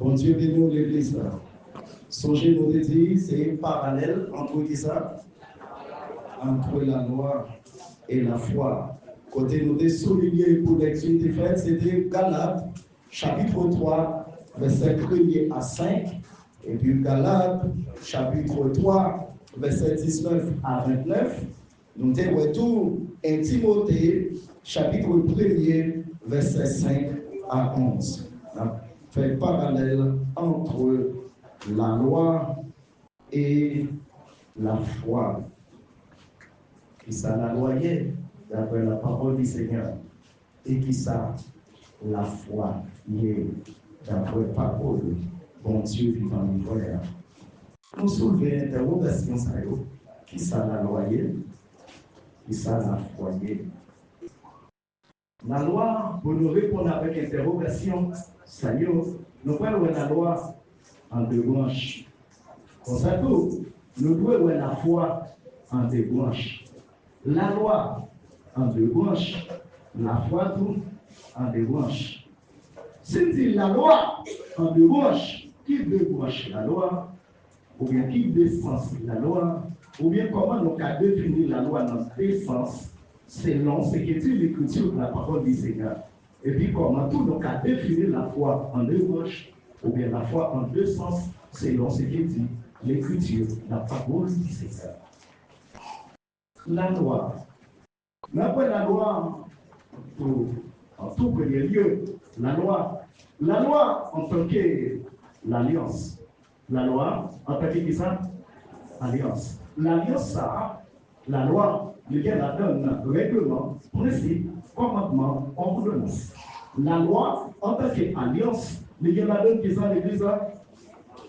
Bon Dieu bénit l'église là. Songez nous dire, c'est parallèle entre qui ça? Entre la loi et la foi. Côté nous souligné pour lecture des faits, c'était Galates, chapitre 3, verset 1er à 5. Et puis Galates, chapitre 3, verset 19 à 29. Nous avons tout 1 Timothée, chapitre 1er, verset 5 à 11. Fait parallèle entre la loi et la foi. Qui ça la loi est, d'après la parole du Seigneur, et qui ça la foi est, d'après la parole, bon Dieu vivant du frère. Nous soulevons l'interrogation, qui ça la loi est, qui ça la foi est. La loi, pour nous répondre avec interrogation, ça y est, nous prenons la loi en deux branches. Comme ça, tout, nous devons la foi en deux branches. La loi en deux branches, la foi tout en deux branches. Si on dit la loi en deux branches, qui débranche la loi, ou bien qui défense la loi, ou bien comment nous avons défini la loi dans deux sens, selon ce que dit l'écriture de la parole du Seigneur. Et puis comment tout nous avons défini la foi en deux branches, ou bien la foi en deux sens, selon ce que dit l'écriture de la parole du Seigneur. La loi. Après la loi, en tout premier lieu, la loi en tant que l'alliance. La loi en tant que ça? Alliance. L'alliance, ça, la loi, il y a la donne règlement, principe, commandement, ordonnance. La loi en tant qu'alliance, il y a la donne qui ça l'église,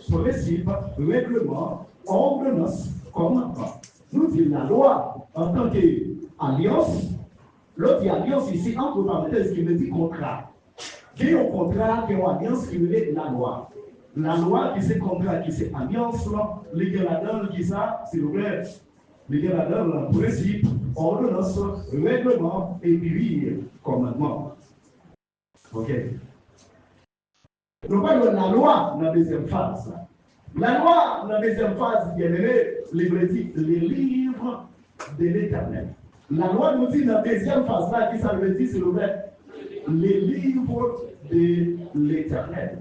principe, règlement, ordonnance, commandement. Nous disons la loi en tant qu'alliance. L'autre alliance ici, entre parenthèses, qui veut dire contrat. Il y a un contrat, qui est une alliance qui veut dire la loi. La loi qui c'est contrat, qui c'est alliance, il y a la donne qui ça, s'il vous plaît. Il y a la donne principe, ordonnance, règlement et puis commandement. Ok. Nous parlons de la loi dans la deuxième phase. La loi, dans la deuxième phase, bien aimé, les livres de l'Éternel. La loi nous dit dans la deuxième phase, là, qui ça veut dire, c'est les livres de l'Éternel.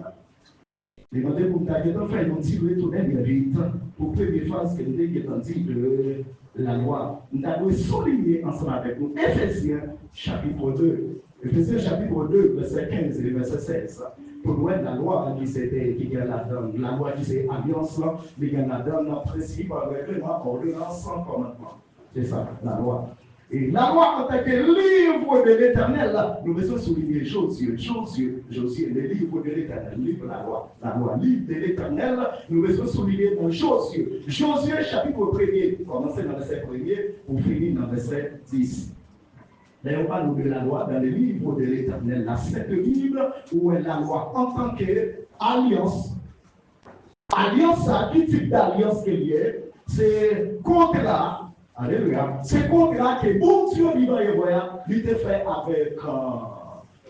Les demandez pour tailler dans faire, ils ont dit, retourner vite, pour première phase que nous avons dit de la loi. Nous avons souligné ensemble avec nous, Éphésiens, chapitre 2. Éphésiens, chapitre 2, verset 15 et verset 16. Pour nous, la loi qui est la donne, la loi qui c'est alliance, qui est la donne, principe, règlement, ordonnance, commandement. C'est ça, la loi. Et la loi en tant que livre de l'Éternel, nous devons souligner Josué, le livre de l'Éternel, livre de la loi, livre de l'Éternel, nous devons souligner dans Josué. Josué, chapitre 1er, commencer dans le verset 1er pour finir dans le verset 10. D'ailleurs, on parle de la loi dans le livre de l'Éternel, la Sainte Bible, où est la loi en tant qu'alliance. Alliance, quel type d'alliance qu'il y a? C'est contrat. Alléluia. C'est contrat que bon Dieu vivant et voyant, il était fait avec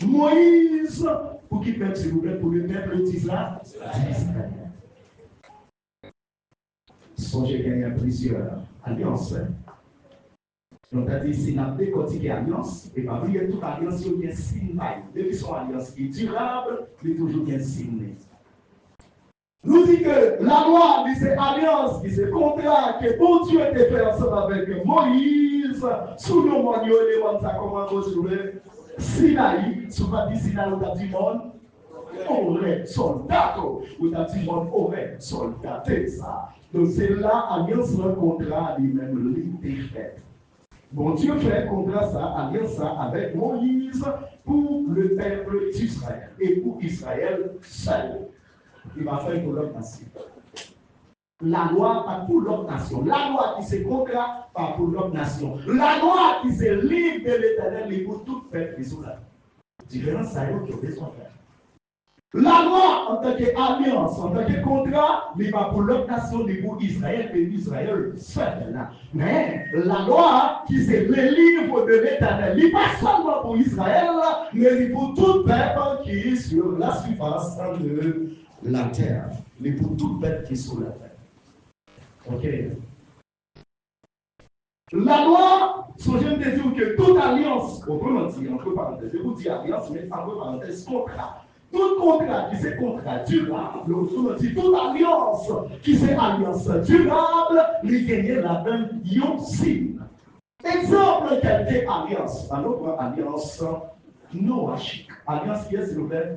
Moïse pour qu'il peuple, s'il vous plaît, pour le peuple d'Israël. Songez qu'il y a plusieurs alliances. Donc, on a dit, si on a décortiqué l'alliance, et pas oublier toute alliance, il y a un signe. Depuis son alliance qui est durable, il y a toujours un signe. Nous dit que la loi, c'est alliance, c'est contrat que bon Dieu était fait ensemble avec Moïse, sous nos moyens, les moines, ça commence à jouer. Sinaï, sous pas dit Sinaï, ou t'as dit monde, aurait soldat, ou t'as dit monde, aurait soldat, c'est ça. Donc c'est là, alliance, le contrat, lui-même, l'idée faite. Bon Dieu fait contrat ça, alliance ça avec Moïse pour le peuple d'Israël et pour Israël seul. Il va faire pour l'autre nation. La loi, pas pour l'autre nation. La loi qui se contrat, pas pour l'autre nation. La loi qui se livre de l'Éternel, et pour tout peuple qui sont là. Différence, ça y est, qui ont besoin de faire. La loi, en tant qu'alliance, en tant que contrat, n'est pas pour l'autre nation, mais pour Israël et Israël seul. Mais la loi, qui c'est le livre de l'Éternel, n'est pas seulement pour Israël, mais pour tout peuple qui est sur la surface de la terre. Mais pour tout peuple qui est sur la terre. Ok. La loi, songez de dire que toute alliance, autrement dit, entre parenthèses, je vous dis alliance, mais entre parenthèses, contrat. Tout contrat qui c'est contrat durable, autrement dit, toute alliance qui c'est alliance durable, lui gagne la même signe. Exemple, quelqu'un alliance, alors alliance noachique. Alliance qui est, s'il vous plaît?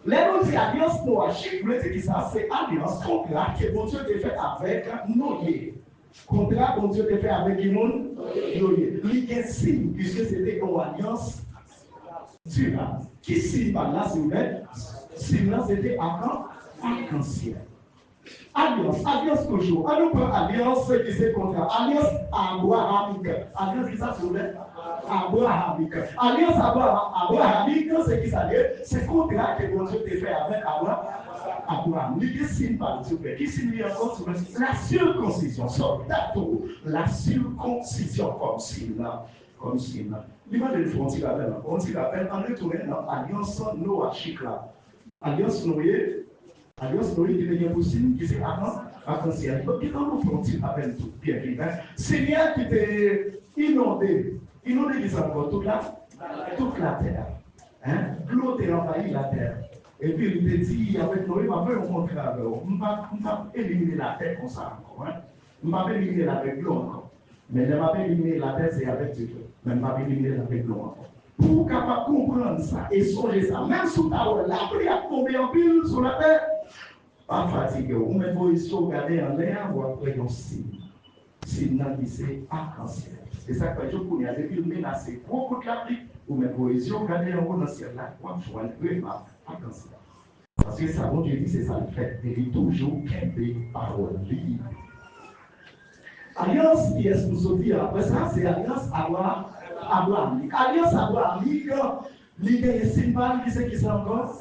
Les noms dit alliance noachique, vous dire que ça, c'est alliance contrat que bon Dieu a fait avec Noé. Contrat, bon Dieu a fait avec qui monde? Noé. Il signe, puisque c'était une alliance durable. Qui signe par là, s'il vous plaît? Signe là, c'était arc-en-ciel. Alliance toujours. On nous prend alliance qui c'est contrat. Alliance abrahamique. Alliance qui ça, s'il vous plaît? Abrahamique. Alliance abrahamique, c'est qui ça dit? C'est contrat que bon Dieu a fait avec Abraham. Il signe par Dieu. Qui signe encore sur la circoncision. La circoncision comme signe. Comme signe. Il m'a dit on dit l'appel. On dit l'appel en retournant dans l'alliance noachique là. Alliance Noé. Alliance Noé qui devient possible, qui c'est arc-en-ciel. Donc, quand nous faisons un appel tout bien vivant, Seigneur qui était inondé les encore toute la terre. Hein? L'eau a envahi la terre. Et puis il te dit avec Noé, on va faire un contrat avec eux. On va éliminer la terre comme ça encore. Hein? On va éliminer la avec l'eau encore. Mais on va éliminer la terre, c'est avec Dieu. Mais on va éliminer la avec l'eau encore. Pour capable comprendre ça et songer ça, même sous ta la pluie a tombé en pile sur la terre. Pas fatigué. Ou même vous regarder en l'air, vous après un signe. Signe qui c'est arc-en-ciel. C'est ça que je connais. Depuis le menacé, beaucoup de la pluie, ou même vous regarder en haut dans le ciel là, vous voyez vraiment arc-en-ciel. Parce que ça, bon Dieu dit, c'est ça le fait. Il est toujours des paroles libres. Alliance qui est nous dit après ça, c'est alliance abrahamique. Alliance abrahamique, l'idée est symbole qui c'est qui c'est encore?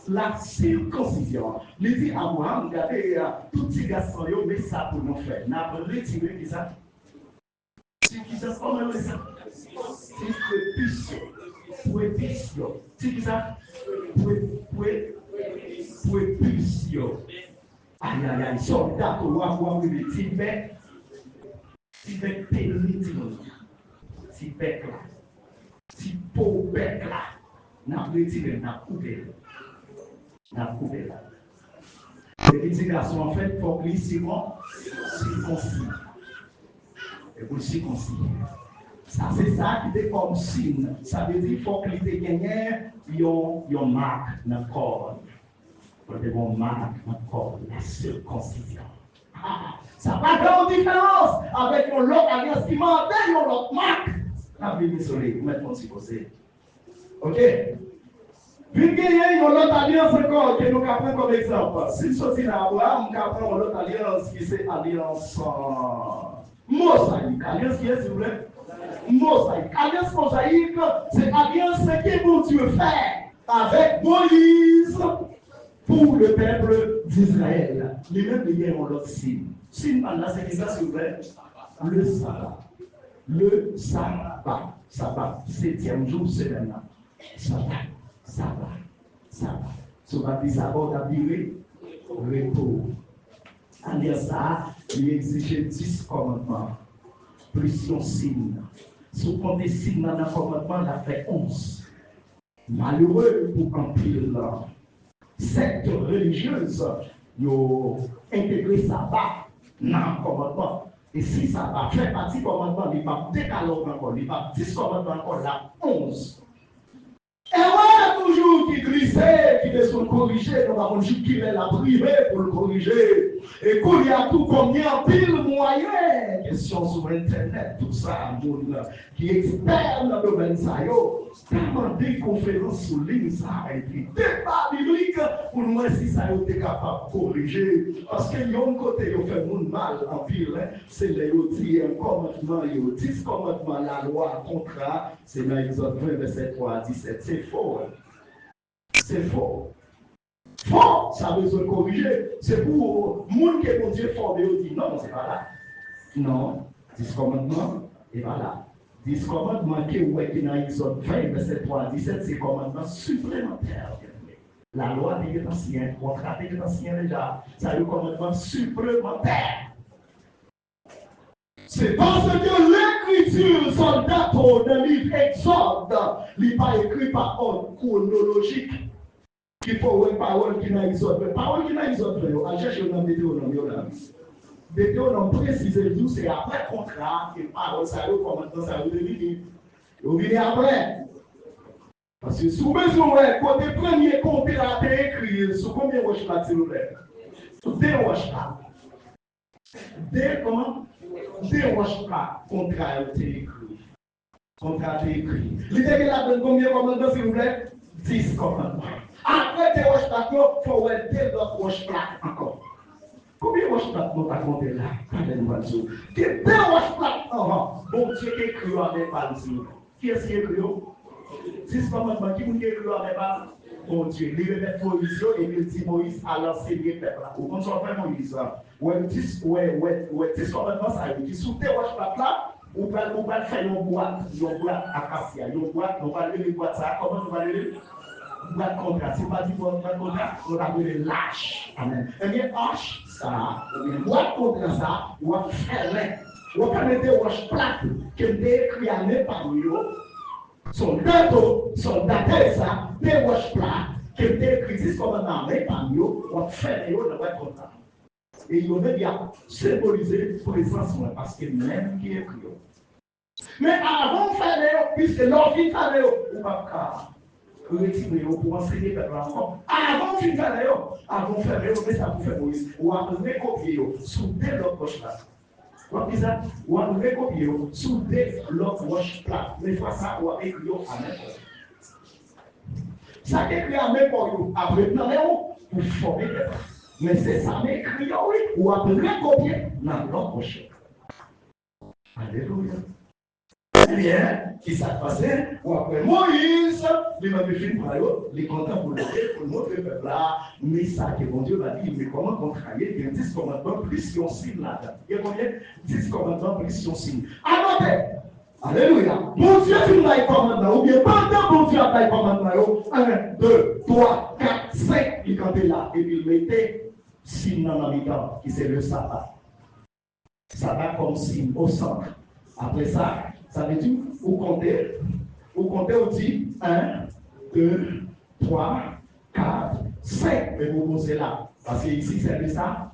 La circoncision. Il dit Abraham, regardez, tout petit garçon, mais ça pour nous faire. N'a pas retiré qui ça? C'est qui ça? Comment on dit ça? C'est prépucio. C'est qui ça? Prépucio. Aïe, aïe, aïe, soldat, on va voir le petit bec. Petit bec pénible. Petit bec là. Petit pot bec là. N'a retiré, n'a coupé. N'a coupé là. Les petits garçons, en fait, pour qu'ils circoncis. Et pour circoncis. Ça, c'est ça qui est comme signe. Ça veut dire qu'il faut qu'ils aient gagné une marque dans le corps. Pour qu'ils aient une marque dans le corps. La circoncision. Ça va faire une différence avec une autre alliance qui m'a donné une autre marque. La Bible est soleil, vous mettez mon petit posé. Ok? Puis il y a une autre alliance encore que nous avons comme exemple. Si nous sommes à Abraham, nous avons une autre alliance qui c'est alliance mosaïque. Alliance qui est, s'il vous plaît? Mosaïque. Alliance mosaïque, c'est alliance que mon Dieu fait avec Moïse pour le peuple d'Israël. Lui-même, il y a un autre signe. Signe, là, c'est qui ça, s'il vous plaît? Le sabbat. Le sabbat. Sabbat. 7e jour, semaine. Sabbat. Ce qu'on dit sabbat, on a dit repos. En dire ça, il exige 10 commandements. Plus un signe. Si on compte des signes dans le commandement, on a fait 11. Malheureux pour un pile. Secte religieuse, ils ont intégré sabbat dans le commandement. Et si sabbat fait partie du commandement, il va décaler encore, il va 10 commandements encore, là, 11. Et voilà toujours qui glissait, qui descend corriger, nous avons juste qu'il est la privée pour le corriger. Et qu'il y a tout combien pile moyen, question sur Internet, tout ça, monde qui est expert dans le domaine ça, tellement des conférences sur ligne, ça a été débat biblique pour nous si ça a été capable de corriger. Parce qu'il y a un côté qui fait monde mal en pile, c'est les outils, un commandement, les 10 commandements, la loi, contrat, c'est dans Exode 20, verset 3 à 17, c'est faux. c'est faux. Faux, ça a besoin de corriger. C'est pour le monde qui est bon Dieu formé, il dit non, c'est pas là. Non, 10 commandements, et voilà. 10 commandements qui est dans Exode 20, verset 3 à 17, c'est commandements supplémentaires. La loi est ancienne, le contrat est ancien déjà. Ça le commandement supplémentaire. C'est parce que l'écriture, soldat dans le livre Exode, il n'est pas écrit par ordre chronologique. Qui faut une parole qui n'a Exode. Mais parole qui n'a Exode, on cherche dans Deutéronome. Deutéronome précise, c'est après contrat, et parole, ça le commandement, ça le devine. Vous venez après. Parce que sous besoin, quand le premier contrat est écrit, sous combien de roches s'il vous plaît? Sous 2 roches. Comment? 2 roches contrat est écrit. Contrat est écrit. L'idée que la donne combien de commandements s'il vous plaît? 10 commandements. Après 2 roches plaques, il faut avoir 2 autres roches plaques encore. Combien de roches plaques nous avons compté là? Regardez-nous. 2 roches plaques avant. Bon Dieu qui écrit à mes pas ici. Qui est-ce qui écrit? 10 commandements qui vous écrit à mes pas? Bon Dieu, il remet Moïse et il dit Moïse à l'enseigner peuple là. Vous comprenez Moïse là? Ouais, 10 commandements ça veut dire sous 2 roches plaques là, on va faire une boîte acacia, une boîte, on va lever une boîte ça. Comment on va lever? Boîte contrat, c'est pas du boîte contrat, on va appeler lâche. Amen. Eh bien, hache, ça, boîte contrat, ça, on va faire on va mettre des roches plaques qui ont écrit à mes parmi eux. Soldat, ça, des roches plaques qui ont écrit 10 commandements à mes parmi eux, on va faire le boîte contrat. Et il veut bien symboliser présence, parce que même qui écrit. Mais avant de faire, puisque l'envie de faire, on va pas. Retirer pour enseigner peuple encore. Avant de faire, mais ça vous fait Moïse. Ou à recopier sous 2 autres roches là. Vous avez ça? Ou à recopier sous 2 autres roches là. Mais fois ça, ou à écrire à même. Ça écrit à même pour après pour former les peuple. Mais c'est ça, mais écrit oui, ou à recopier dans l'autre roche. Alléluia. Eh bien, qui s'est passé? Ou après Moïse, il m'a fait par eux, les contents pour notre peuple là, mais ça que mon Dieu va dire, mais comment contrarier? Il y a 10 commandements plus si on signe là. Il y a combien? 10 commandements plus si on signe. Attendez! Alléluia! Mon Dieu, tu nous as les commandements, ou bien pendant mon Dieu a les commandements, 1, 2, 3, 4, 5, il campait là, et puis il mettait signe dans la mi-temps, qui c'est le sabbat. Sabbat comme signe au centre. Après ça, ça veut dire, vous comptez, on dit 1, 2, 3, 4, 5. Mais vous posez là. Parce que ici, c'est le ça.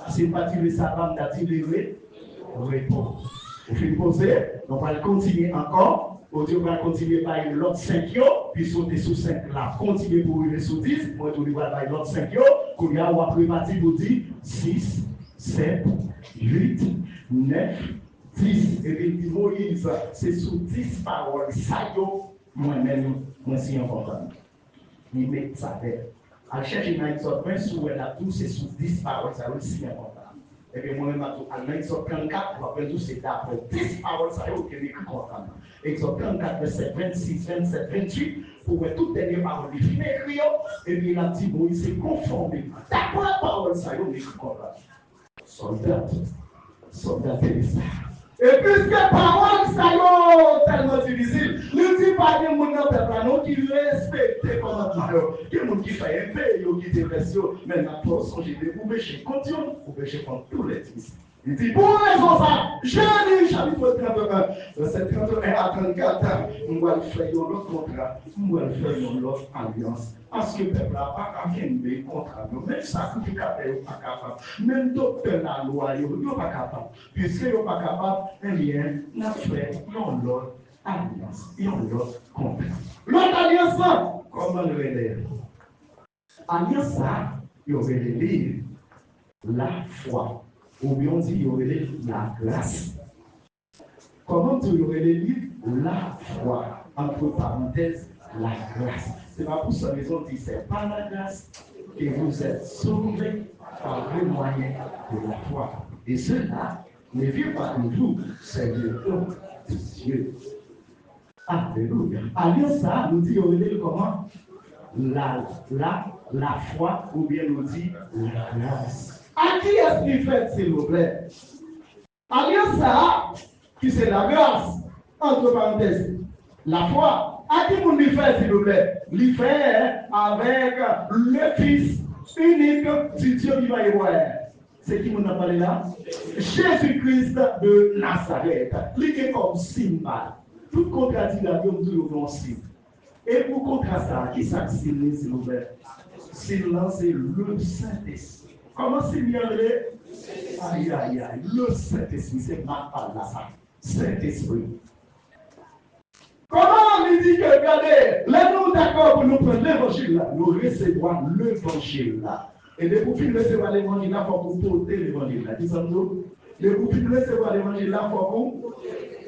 C'est pas dire le sabbat, c'est dire le repos. Vous faites poser, on va continuer encore. On va continuer par l'autre 5, puis sauter sous 5 là. Continuer pour arriver sous 10. Moi, je vais par l'autre 5, qu'on y a, ou après, vous dire 6, 7, 8, 9, 10, et puis Moïse, c'est sous 10 paroles. Ça, moi-même, moi, c'est important. Il met ça là. À chercher dans Exode 20, sous la tout, c'est sous 10 paroles, ça aussi important. Et puis moi-même, à Exode 34, après tout, c'est d'après 10 paroles, ça qui est écrit content. Exode 34, verset 26, 27, 28, pour voir toutes les paroles, il finit écrit, et puis il a dit, Moïse s'est conformé. D'après la parole, ça qui est écrit content. Soldat, c'est ça. Et puisque parole, ça y est tellement difficile, ne dis pas que mon peuple qui respecte les commandements, que mon qui fait un peu, qui te fait mais maintenant, songez de vous pécher contre Dieu, vous pécher contre tous les fils. Il dit, pour raison ça, Jérémie, chapitre 31, verset 31 à 34, on va faire l'autre contrat, on va faire l'autre alliance. Parce que le peuple n'a pas qu'à contrat, même sacrificateur n'est pas capable, même docteur la loi n'est pas capable. Puisque n'est pas capable, eh bien, on a fait l'autre alliance, l'autre contrat. L'autre alliance, comment le relève? Alliance, il y aurait la foi. Ou bien on dit il y aurait la grâce. Comment tu aurais la foi, entre parenthèses, la grâce. C'est pas pour cette raison que c'est par la grâce que vous êtes sauvés par le moyen de la foi. Et cela ne vient pas de vous, c'est le don de Dieu. Alléluia. Alliance ça, nous dit aurait comment? la foi, ou bien nous dit la grâce. À qui est-ce qu'il fait, s'il vous plaît? Alliance ça, qui c'est la grâce, entre parenthèses, la foi. À qui vous lui fait, s'il vous plaît? Lui fait avec le Fils unique du Dieu vivant et vrai. C'est qui vous a parlé là? Jésus-Christ de Nazareth. Lié comme symbole. Tout contradiction, nous avons signe. Et pour contraster ça, qui s'accélère, s'il vous plaît? C'est lancé le Saint-Esprit. Comment c'est bien le? Aïe, aïe, aïe. Le Saint-Esprit, c'est ma parole là, ça. Saint-Esprit. Comment on dit que, regardez, là nous d'accord pour nous prendre l'évangile là, nous recevons l'évangile là. Et depuis que nous recevons l'évangile là, il faut vous porter l'évangile là. Disons-nous, depuis que nous recevons l'évangile là, il faut vous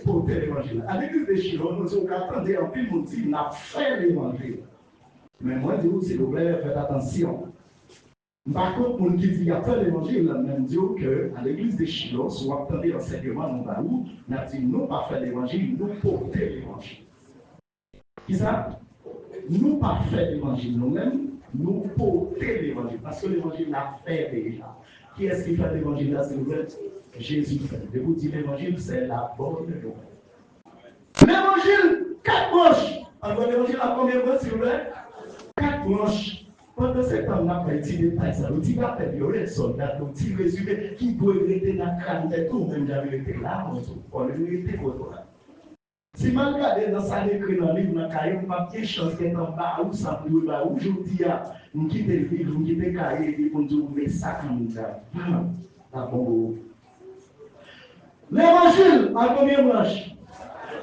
porter l'évangile là. À l'église de Chilon, nous sommes attendus en plus, nous disons, on a fait l'évangile. Mais moi, je dis, s'il vous plaît, faites attention. Par contre, pour qui dit qu'il y a fait l'évangile, même dit qu'à l'église de Chilon, si vous attendez l'enseignement, nous avons dit, nous pas fait l'évangile, nous porter l'évangile. Qui ça? Nous pas fait l'évangile nous-mêmes, nous porter l'évangile. Parce que l'évangile l'a fait déjà. Qui est-ce qui fait l'évangile là, s'il vous plaît? Jésus fait. Je vous dis, l'évangile, c'est la bonne nouvelle. L'évangile, 4 branches. Alors, l'évangile a combien de branches, s'il vous plaît? 4 branches. Pendant ce temps, on a pris des détails. Ça nous dit qu'on a fait violer le soldat, un petit résumé qui doit être dans le crâne de tout, même j'avais été là, on lui était contre là. Si mal regardé dans ça écrit dans le livre, dans le cahier, on n'a pas de chance d'être en bas, ou ça peut être où je dis, on quitte le livre, on quitte le cahier, et on dit, mais ça comme ça. L'évangile, à combien de branches?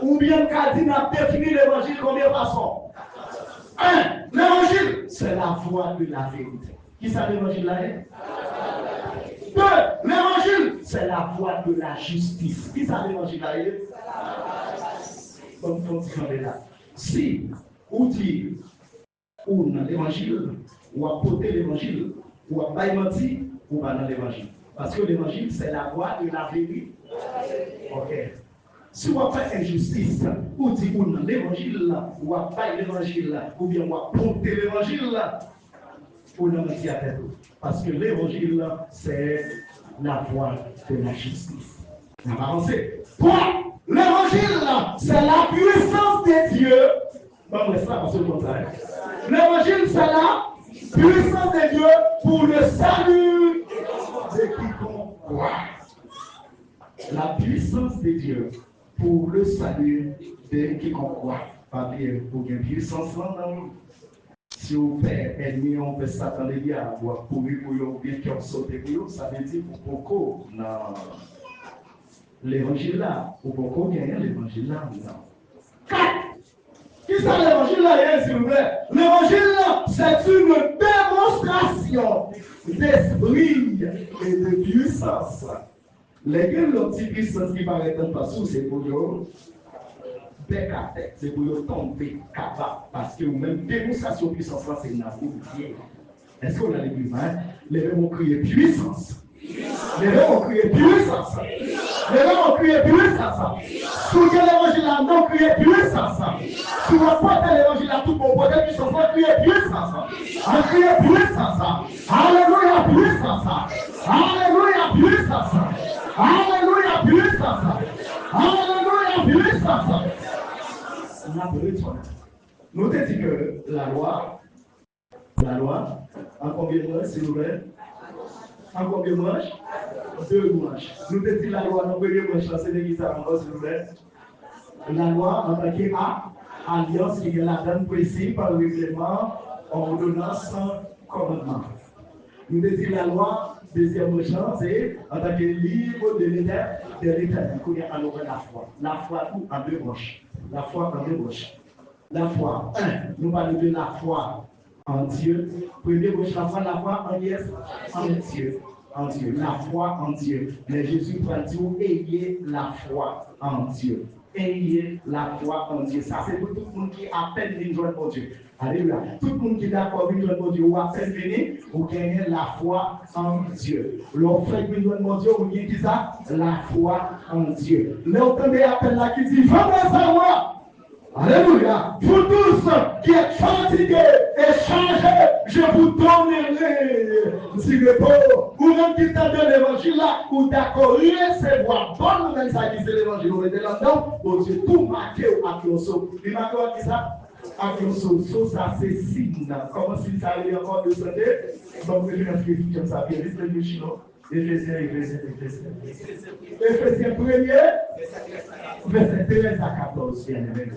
Ou bien Cardine a défini l'évangile combien de façons? 1. L'évangile, c'est la voie de la vérité. Qui ça l'évangile là? 2. L'évangile, c'est la voie de la justice. Qui ça l'évangile là? Comme on dit là. Si on dit, ou dans l'évangile, ou à porter l'évangile, ou à pas mentir, ou pas dans l'évangile. Parce que l'évangile, c'est la voie de la vérité. Ok. Si on fait injustice, ou dit ou dans l'évangile, ou à pas l'évangile, ou bien on va porter l'évangile, ou dans mentir à tête. Parce que l'évangile, c'est la voie de la justice. On va avancer. Pourquoi? L'évangile, c'est la puissance de Dieu. Bon, c'est ça, parce que l'évangile, c'est la puissance de Dieu pour le salut de quiconque croit. La puissance de Dieu pour le salut de quiconque croit. Pas bien, pour une puissance dans nous. Si vous faites ennemi, on peut s'attendre à avoir couru pour vous, bien qu'on saute pour vous, ça veut dire pour beaucoup. Non. L'évangile là, ou pourquoi gagner l'évangile là? Non. 4. Qui c'est l'évangile là, s'il vous plaît? L'évangile là, c'est une démonstration d'esprit et de puissance. Lesquels l'ont dit puissance qui paraît un passou, c'est pour nous bec à tête, c'est pour nous tomber capable. Parce que même démonstration de puissance là, c'est une affaire. Est-ce qu'on a l'église? Les gens vont crier puissance. Les gens vont crier puissance. Les gens vont crier puissance. Sous l'évangile là, non crier puissance. Sous la porte de l'évangile là, tout le monde peut puissance, on crier puissance. On crier puissance. Alléluia puissance. Alléluia puissance. Alléluia puissance. Alléluia puissance. On a besoin. Nous te dit que la loi, en combien de mois, s'il vous plaît? En combien de manches? 2 manches. Nous te dit la loi, dans le premier manche, c'est l'église à l'endroit, s'il vous plaît. La loi, en tant qu'alliance, qui est la donne précise par le règlement, ordonnance, commandement. Nous te dit la loi, deuxième manche, c'est en tant que livre de l'Éternel. Nous connaissons la foi. La foi, tout en 2 manches. La foi en 2 manches. La foi, 1, nous parlons de la foi en Dieu. Premier gauche, la foi en Dieu. En Dieu. La foi en Dieu. Mais Jésus va dire, ayez la foi en Dieu. Ayez la foi en Dieu. Ça, c'est pour tout le monde qui appelle une joie pour Dieu. Alléluia. Tout le monde qui est d'accord avec une joie pour Dieu, ou appelle venir, ou gagnez la foi en Dieu. L'on fait une joie pour Dieu, ou gagnez ça? La foi en Dieu. L'autre appelle là qui dit, je veux savoir. Alléluia. Vous tous qui êtes fatigués et chargés, je vous donnerai du repos. Ou même qui t'a donné l'évangile là, ou d'accord, recevoir bonne nouvelle, ça qui c'est l'évangile, vous mettez là-dedans, bon Dieu, tout marqué à Kioso. Il marque qui ça? À Kioso, ça c'est signe. Comment si ça allait encore de santé? Donc, je vais inscrire comme ça, bien, lisez le chinois. Éphésiens 1er, verset 13 à 14,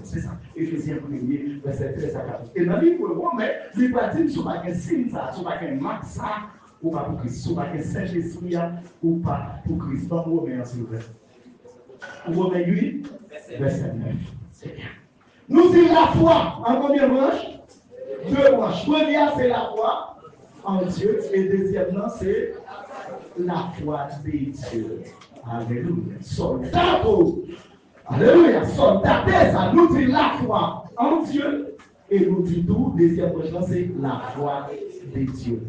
c'est ça. Éphésiens 1er, verset 13 à 14. Et dans le livre Romain, il va dire, si pas un signe, ça, si pas un max, ça, ou pas pour Christ, si pas un Saint-Esprit, ou pas pour Christ. Dans Romain, s'il vous plaît. Romain 8, verset 9. C'est bien. Nous disons la foi en combien de branches? Deux branches. Première, c'est la foi en Dieu, et deuxièmement, c'est la foi de Dieu. Alléluia. Soldat. Alléluia. Soldat, ça nous dit la foi en Dieu. Et nous dit tout, deuxième question, c'est la foi de Dieu.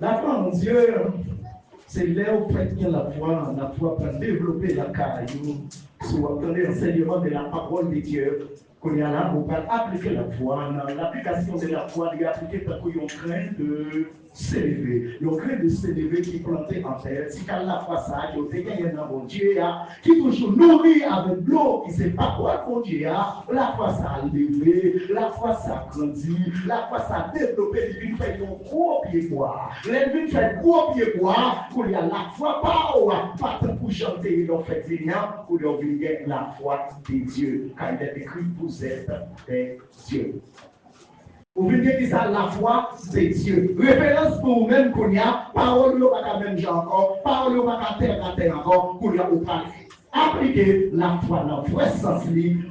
La foi en Dieu, c'est là où la foi pour développer la carrière, sur l'enseignement de la parole de Dieu. Qu'on y a là, on va appliquer la foi. Dans l'application de la foi, il y a appliqué parce qu'on craint de s'élever. On craint de s'élever qui est planté en terre. Si quand la foi, ça, qui est gagné dans mon Dieu, qui toujours nourri avec l'eau, qui ne sait pas quoi mon Dieu, la foi, ça a levé, la foi, ça a grandi, la foi, ça a développé, il fait un gros pied bois. Il fait un gros pied bois, qu'on y a la foi, pas pour chanter, il a fait rien, pour lui gagner la foi de Dieu. Quand il est écrit, vous êtes des dieux. Vous voyez que ça, la foi des dieux. Référence pour vous-même qu'on y a, parole ou pas même genre encore, parole ou pas terre encore, qu'on y a au palais. Appliquer la foi dans le vrai sens,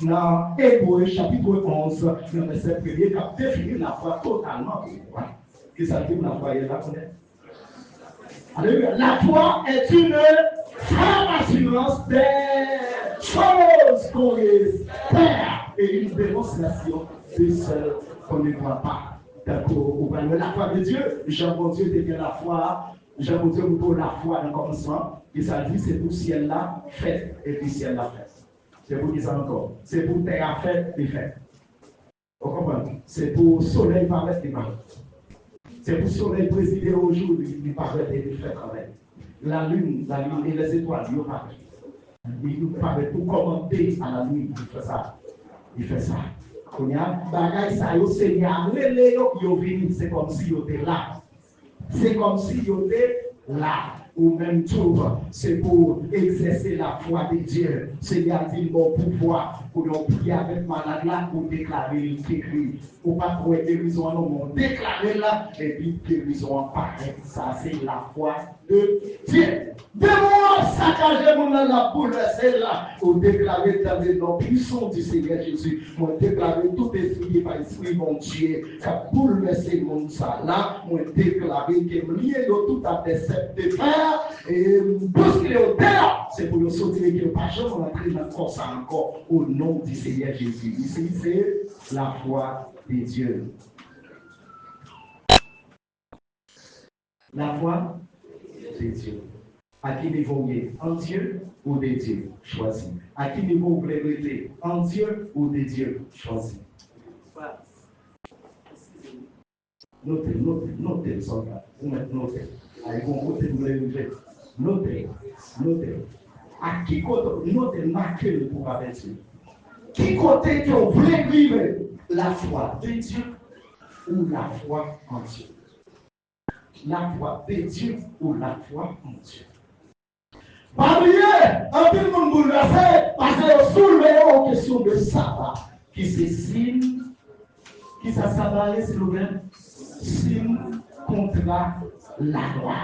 dans Hébreux chapitre 11, dans le verset 1er, qui a défini la foi totalement. Qu'est-ce que ça dit la foi? Il la connaît. Alléluia. La foi est une ferme assurance des choses qu'on espère et une démonstration de celles qu'on ne voit pas. D'accord. La foi de Dieu, Jean Dieu devient la foi. Jean Dieu pour la foi dans le commencement. Et ça dit, c'est pour ciel là fait et puis ciel là fait. C'est pour qui ça encore? C'est pour terre fait et fait. Vous comprenez? C'est pour soleil paraître et paraître. C'est pour soleil présider aujourd'hui, il paraît et il fait travail. La lune et les étoiles, ils paraissent. Il paraît pour commenter à la nuit, il fait ça. Il fait ça. Quand il y a bagaille, ça y est, Seigneur, c'est comme si il était là. C'est comme si il était là. Ou même tout, c'est pour exercer la foi de Dieu. Seigneur dit bon pouvoir pour nous prier avec malade là, pour déclarer l'écrit. Pour pas trouver guérison en monde, déclarer là, et puis guérison en pareil. Ça, c'est la foi de Dieu. Démon saccager mon la bouleverser là, pour déclarer dans le nom puissant du Seigneur Jésus. Pour déclarer tout esprit par esprit, mon Dieu, qui a bouleversé mon ça là, pour déclarer qu'il est lié de tout à des sept de fer. Et parce qu'il est au terre, c'est pour nous sauter qu'il n'y a pas jamais rentrer dans le corps ça encore au nom du Seigneur Jésus. Ici, c'est la foi de Dieu. La foi de Dieu. À qui niveau vous êtes? En Dieu ou de Dieu? Choisis. À qui niveau vous voulez rester? En Dieu ou de Dieu? Choisis. Notez, soldat. Vous mettez notez. Avec mon côté, vous voulez lever. Notez. À qui côté, notez, marquez le pouvoir de Dieu. Qui côté que vous voulez vivre la foi de Dieu ou la foi en Dieu? La foi de Dieu ou la foi en Dieu? Pas oublier, un peu de monde bouleversé, parce que soulevé aux questions de sabbat, qui se signe, qui ça sabbat, s'il vous plaît, signe contre la loi.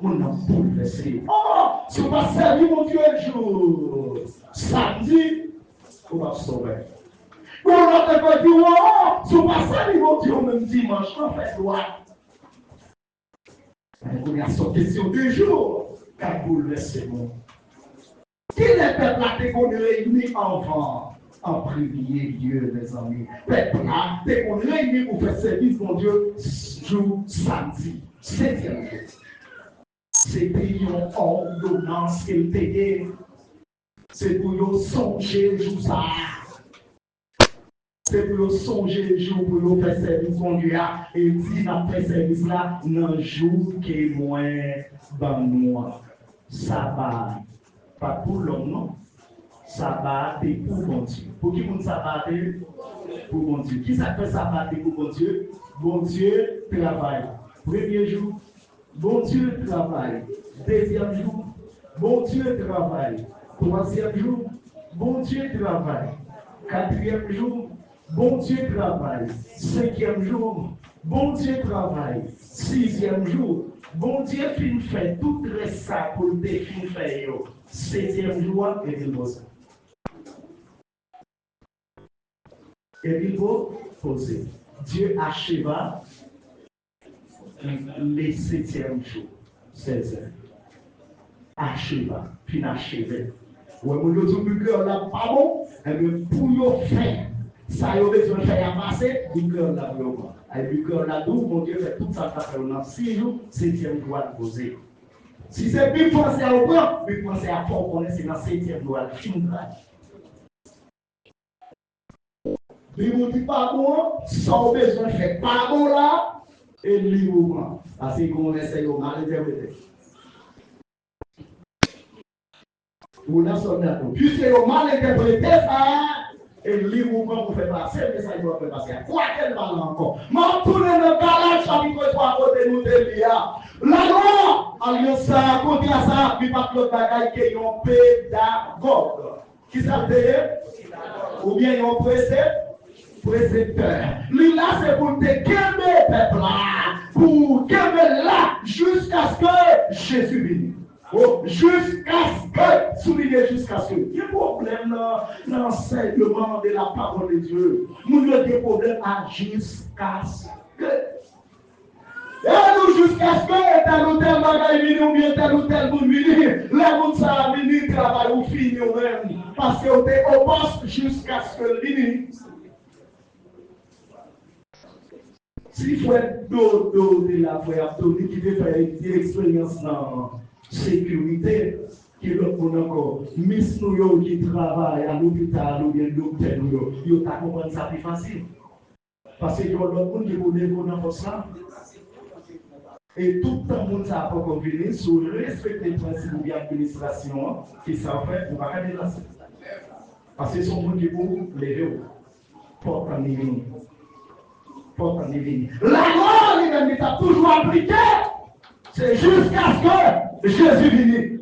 On a bouleversé. Oh, si on va servir mon Dieu un jour, samedi, on va se sauver. On a pas dit, oh, si on va servir mon Dieu même dimanche, on fait loi. On a cette question de jour. Qu'a bouleversé mon. Qui est peuple là qu'on réunit avant en premier lieu, mes amis? Peuple là, dès qu'on réunit pour faire service, mon Dieu, jour samedi, 7e jour. C'est pays en ordonnance qu'il payait. C'est pour nous songer jour ça. c'est pour songer le jour pour faire service mon Dieu et dire n'a fait service là dans le jour qui est moins dans moi. Sabbat, pas pour l'homme, non. Sabbat est pour mon Dieu. Pour qui mon sabbat est pour mon Dieu? Qui ça fait sabbat est pour mon Dieu? Bon Dieu travaille. Premier jour, bon Dieu travaille. Deuxième jour, bon Dieu travaille. Troisième jour, bon Dieu travaille. Quatrième jour, bon Dieu travaille. Cinquième jour, bon Dieu travaille. Sixième jour, bon Dieu fin fait tout reste ça pour le fin faire. Septième jour, et il pose. Et il faut poser. Dieu acheva les septième jour. 16 heures. Acheva, puis achevé. Ouais, mon Dieu, tout le cœur là, pas bon. Et bien, pour le faire, ça y a besoin de faire passer, du cœur là, vraiment. Et du cœur là, d'où mon Dieu fait tout ça, ça fait dans 6 jours, 7e doigt de poser. Si c'est plus pensé à l'autre, plus pensé à fort, on est dans 7e doigt de finir. Mais vous dites pas bon, sans besoin de faire pas bon là, et librement. Parce qu'on essaie de mal interpréter. Vous n'avez pas de puisque vous mal interprété ça, et librement vous faites passer, mais ça doit faire passer. Quoi qu'elle va encore? M'en tourne dans Galates chapitre 3 côté nous de l'IA. La loi, alliance ça, côté à ça, puis pas l'autre bagaille qui est un pédagogue. Qui ça veut dire? Ou bien un précepteur. Lui là, c'est pour te calmer, peuple là. Pour calmer là, jusqu'à ce que Jésus vienne. Oh, jusqu'à ce que, souligner jusqu'à ce que. Il y a un problème dans l'enseignement de la parole de Dieu. Nous avons des problèmes à jusqu'à ce que. Et nous, jusqu'à ce que tel ou tel bagaille vini, ou bien tel ou tel monde vini, les gens ça vini, travail ou fini ou même. Parce que vous êtes au poste jusqu'à ce que vini. Si vous êtes dodo de la foi abdominale qui veut faire une expérience dans la sécurité, qui est encore, Miss New York qui travaille à l'hôpital ou bien docteur New York, vous avez compris ça plus facile. Parce que l'autre monde qui vous dévoile dans ça. Et tout le monde ça pas convenu sur respecter le principe de l'administration qui s'en fait pour ne pas déplacer. Parce que c'est son monde qui vous lever porte en divine. Porte en divine. La loi, les est toujours appliquée. C'est jusqu'à ce que Jésus vienne.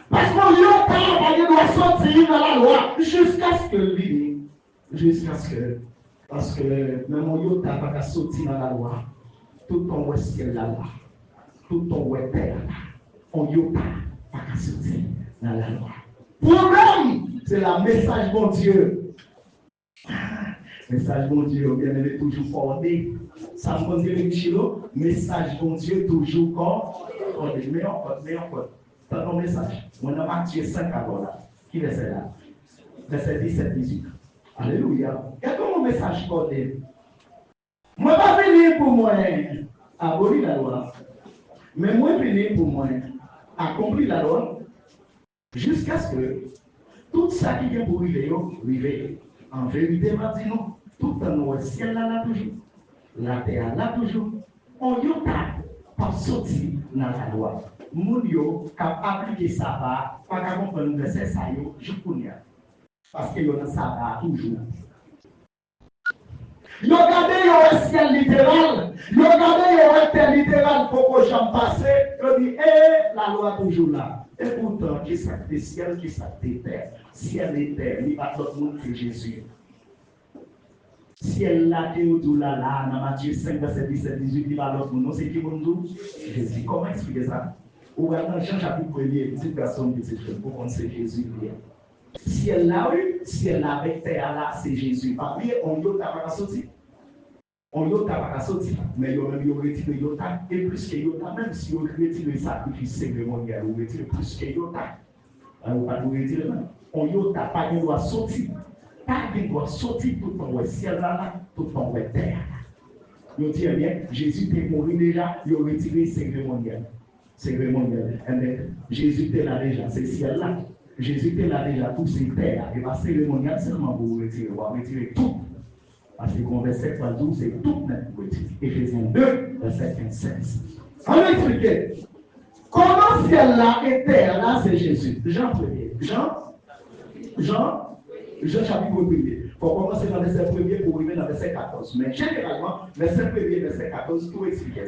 Parce qu'on y a il doit sortir dans la loi jusqu'à ce que vienne. Jusqu'à ce que. Parce que même on y a pas sortir dans la loi. Tout ton ouest ciel là. Tout ton ouest terre là. On y a pas sortir dans la loi. Problème, c'est la message bon Dieu. Message bon Dieu, bien aimé, toujours cordé. Ça me dit le chilo, message bon Dieu, toujours cordé. Mais encore. C'est ton message. Mon nom Matthieu 5 avant là. Qui est là? Verset 17-18. Alléluia. Quel est mon message cordé? Moi, je ne vais pas venir pour moi abolir la loi. Mais moi, je vais venir pour moi accomplir la loi jusqu'à ce que tout ça qui est pour arriver. En vérité, je dis non. Tout le ciel là toujours. La terre là toujours. On y a pas sorti dans la loi. Moun yo cap appliquer ça pas qu'à comprendre verset ça yo jusqu'au parce que yo dans ça toujours. Yo regardez yo ciel littéral, yo regardez yo terre littéral pour que j'en passe, yo dit la loi toujours là. Et pourtant qui ça des ciel qui ça des terre, ciel et terre, il pas d'autre monde que Jésus. Ciel là que ou là dans Matthieu 5 verset 17 18 il va l'autre monde, c'est qui mon nous Jésus. Comment expliquer ça? Ou dans Jean chapitre 1er, petite personne petite chose pour qu'on sait Jésus bien. Ciel là oui, ciel là avec terre là c'est Jésus. Pas bien on y a pas sorti. On y a pas sorti, mais yo même yo retire yo ta et plus que yo ta même si yo retire le sacrifice cérémoniel ou retire plus que yo ta. On pas nous retirer on y a pas de doit sortir. Pas de doit sortir tout ton ciel là, tout ton terre. Yo dit bien, Jésus est mort déjà, yo retiré cérémoniel. Cérémoniel. Jésus était là déjà, c'est ciel là. Jésus était là déjà, tout c'est terre. Et pas cérémonial seulement pour retirer tout. Parce que le verset 12, c'est tout même poétique. Éphésiens 2, verset 15-16. On va expliquer. Comment ciel là et terre là, c'est Jésus. Jean 1er. Jean chapitre 1er. Il faut commencer dans le verset 1er pour arriver dans le verset 14. Mais généralement, verset 1er, verset 14, tout expliqué.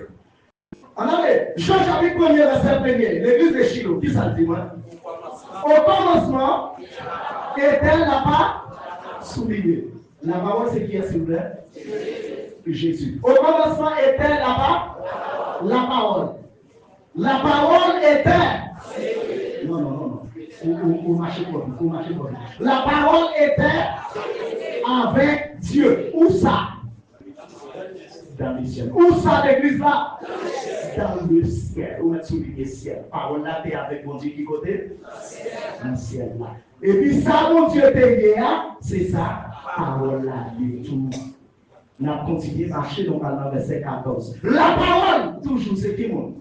En avait Jean chapitre 1er, verset 1er. L'église de Shiloh, qui ça dit moi? Au commencement, était là-bas souligné. La parole, c'est qui est s'il vous plaît? Jésus. Au commencement était là-bas la parole. La parole était. Non. Vous marchez pour vous. La parole était avec Dieu. Où ça? Dans le ciel. Où ça l'église là? Dans le ciel. Où est-ce que le ciel? Parole là, t'es avec mon Dieu qui côté? Dans le ciel là. Et puis ça, mon Dieu t'es là, c'est ça. Parole là, du tout. On a continué à marcher dans le verset 14. La parole, toujours, c'est qui mon?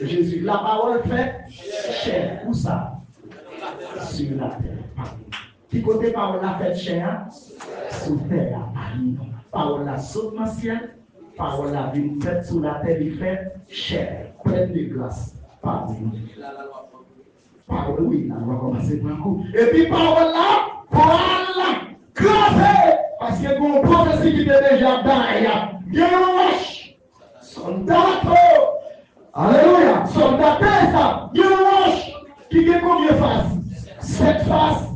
Jésus. La parole fait chair. Où ça? Sur la terre. Qui côté parole la fait chair? Sur terre. Parole la saute dans le ciel. Parole la vie faite sur la terre, il fait chair. Pleine de grâce. Parole, oui, on va commencer par un coup. Et puis parole là, grâce. Parce que mon prophétie qui était déjà dans il y a bien roche. Soldat. Alléluia. Soldat, ça. Bien roche. Qui a combien de faces? 7 faces.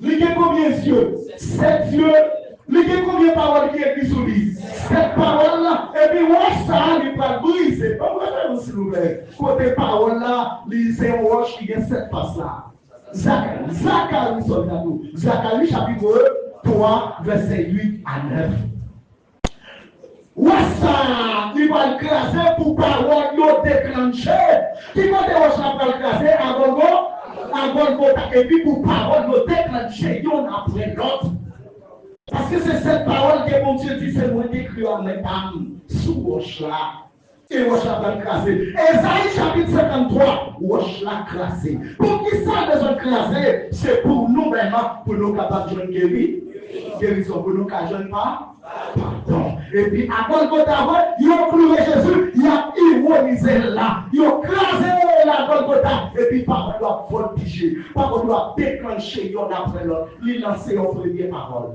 Il a combien d'yeux? 7 yeux. Il a combien de paroles qui est écrit sur lui? 7 paroles là. Et puis, roche ça, il va briser. Pas vraiment, s'il vous plaît. Côté parole là, c'est un roche qui a 7 faces là. Zacharie, soldat. Zacharie, chapitre 3, verset 8 à 9. Ouassa, il va le craser pour parole de déclencher. Qui va le craser à Golgotha. Et puis pour parole de déclencher, y'en après l'autre. Parce que c'est cette parole que mon Dieu dit, c'est moi qui écris en même temps sous roche là. Et roche là va le craser. Esaïe chapitre 53, roche là crasé. Pour qui ça besoin de craser? C'est pour nous maintenant, pour nous capables de guérir. Guérison pour nous qui ne pas. Pardon. Et puis à Golgotha, ils ont cloué Jésus, ils ont ironisé là, ils ont crasé la Golgotha. Et puis parole doit voltiger, parole doit déclencher l'un après l'autre, lui lancer en première parole.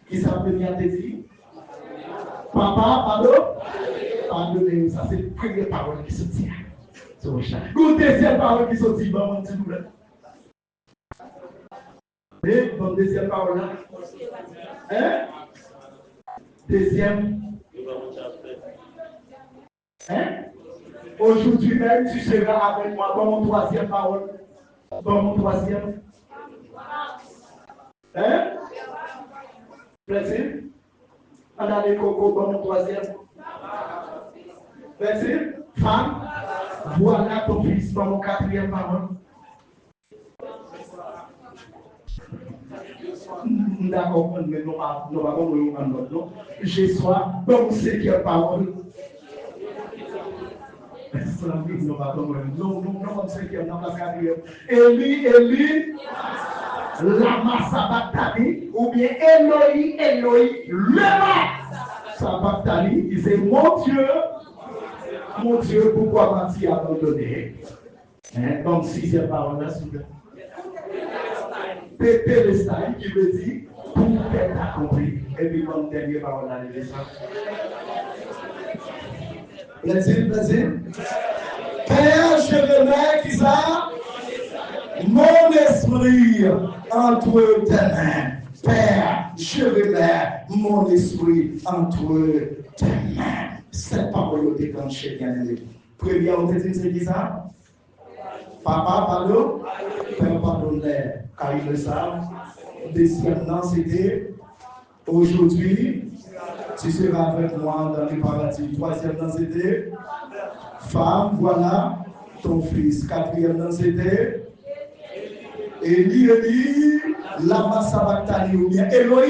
Qui ça première dire? Papa, pardon? Pardonnez-nous, ça c'est la première parole qui se tient. Une deuxième parole qui se dit, bon, s'il vous plaît. Et votre deuxième parole là? Hein? Deuxième. Hein? Aujourd'hui même, tu seras avec moi dans mon troisième parole. Dans mon troisième. Hein? Plaisir? On a les cocos dans mon troisième. Plaisir? Femme? Voilà ton fils dans mon quatrième parole. D'accord, mais nous pas non. Je sois dans mon cinquième parole. Non, cinquième, non, la quatrième. Élie, lama sabachthani, ou bien Eloi, lama sabachthani, il dit mon Dieu, pourquoi m'as-tu abandonné? Comme sixième parole là, s'il vous plaît. Télestai qui veut dire tout est accompli. Et puis comme dernière parole là, les gens. Plaisir. Père, je remets qui ça? Mon esprit entre tes mains. Père, je remets mon esprit entre tes mains. Cette parole est déclenchée, bien aimé. Première, on te dit c'est qui ça? Papa, pardon? Père, pardonne-les, car ils le savent. Deuxième, non, c'était aujourd'hui, tu seras avec moi dans le paradis. Troisième, non, c'était femme, voilà ton fils. Quatrième, non, c'était Élie, lama sabachthani, ou bien Eloi,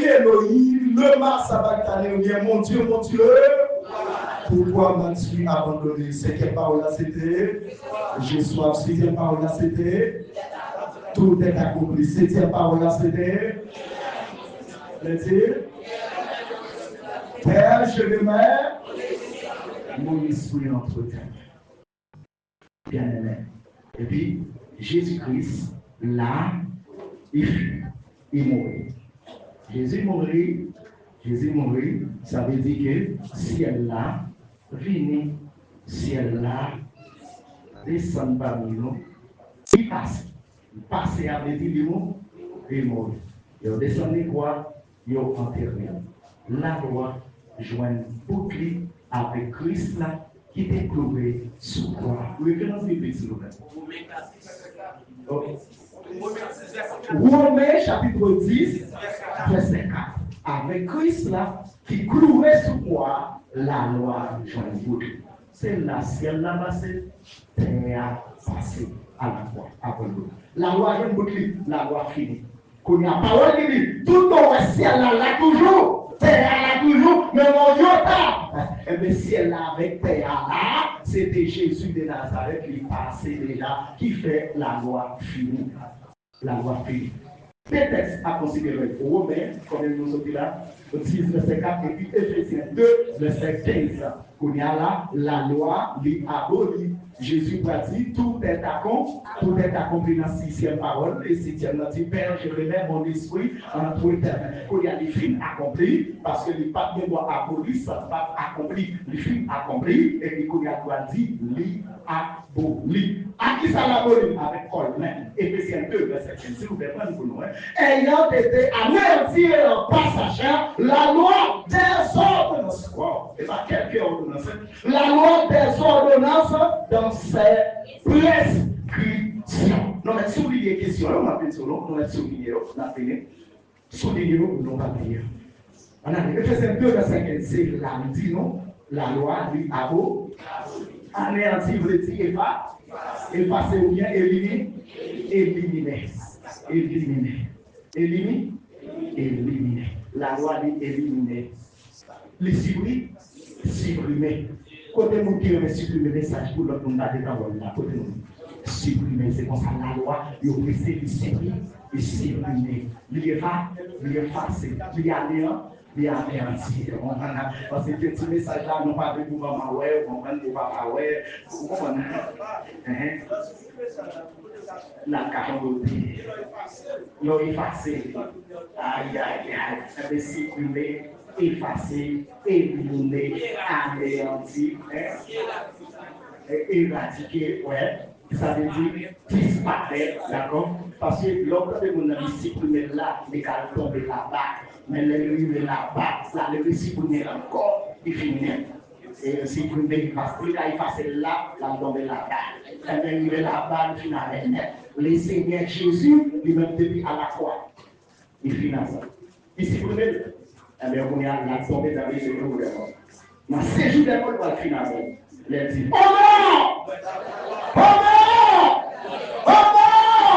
lama sabachthani, ou bien mon Dieu, pourquoi m'as-tu abandonné? Cinquième parole là, c'était je sois. Sixième parole là, c'était tout est accompli. Septième parole là, c'était Père, je remets mon esprit entre tes mains. Bien-aimé. Et puis, Jésus-Christ, là, il fut, il mourit. Jésus mourit, ça veut dire que si elle là, vini, si elle là, descend parmi nous, il passe. Il passe avec lui, il mourit. Il descend quoi? Il enterré. La loi joint bouclier avec Christ là, qui était cloué sous croix. Référence biblique, s'il vous plaît. Romains chapitre 10, verset 4. Avec Christ là, qui clouait sous croix, la loi joint bouclier. C'est la ciel là passé, terre passé à la croix, après nous. La loi joint bouclier, la loi finie. Qu'on y a parole qui dit, tout le ciel là toujours, terre là toujours, mais mon Dieu et bien ciel là avec terre là, c'était Jésus de Nazareth qui passait déjà, qui fait la loi finie. La loi finie. Des textes à considérer. Romains, comme nous sommes là, 10, verset 4, et puis Éphésiens 2, verset 15. Qu'on y a là, la loi, l'abolit. Jésus a dit, tout est accompli dans la sixième parole. Et septième, dit, Père, je remets mon esprit entre tes mains. Qu'on y a les films accomplis, parce que les papes ne doivent abolir, ça ne pas accompli. Les films accomplis, et puis qu'on y a dit, l'abolit. À qui ça l'abolit? Avec Paul, Éphésiens 2, verset 15. Si vous pouvez prendre pour nous, ayant été anéanti par sa chair, la loi des ordonnances. Wow. Et pas quelques ordonnances. La loi des ordonnances dans ses prescriptions. Nous allons souligner les questions. On appelle ça, nous allons souligner. On appelle souligner, nous allons dire. On a Éphésiens 2, verset 15. C'est là, nous dit non. La loi lui a beau. Anéanti, vous dites, effacer ou bien éliminer. La loi dit éliminer. Les supprimer. Côté mon qui supprimer le message pour l'autre monde là, côté nous. Supprimer, c'est comme ça la loi, il faut essayer de supprimer. L'effacer, l'anéant. Parce que petit message là, nous pas de pour maman, ouais, on prend pour papa, ouais, vous comprenez? La carotte, l'eau effacée, supprimer, effacer, éliminer, anéantir, éradiquer, ouais. Ça veut dire disparaître, d'accord? Parce que l'autre de mon ami supprimer là, les cartes tombent là-bas. Mais les rives là-bas, ça les supprimer encore, il finit. Et supprimer, il passe là, là, tomber là-bas. Et bien, il est là-bas, il finit. Le Seigneur Jésus, il même depuis à la croix. Il finit ça. Il supprime. Eh bien, on est là, tombé dans les yeux de l'homme. Dans ces jours de l'homme, il va finir. Il dit, oh non! Oh non! Oh non!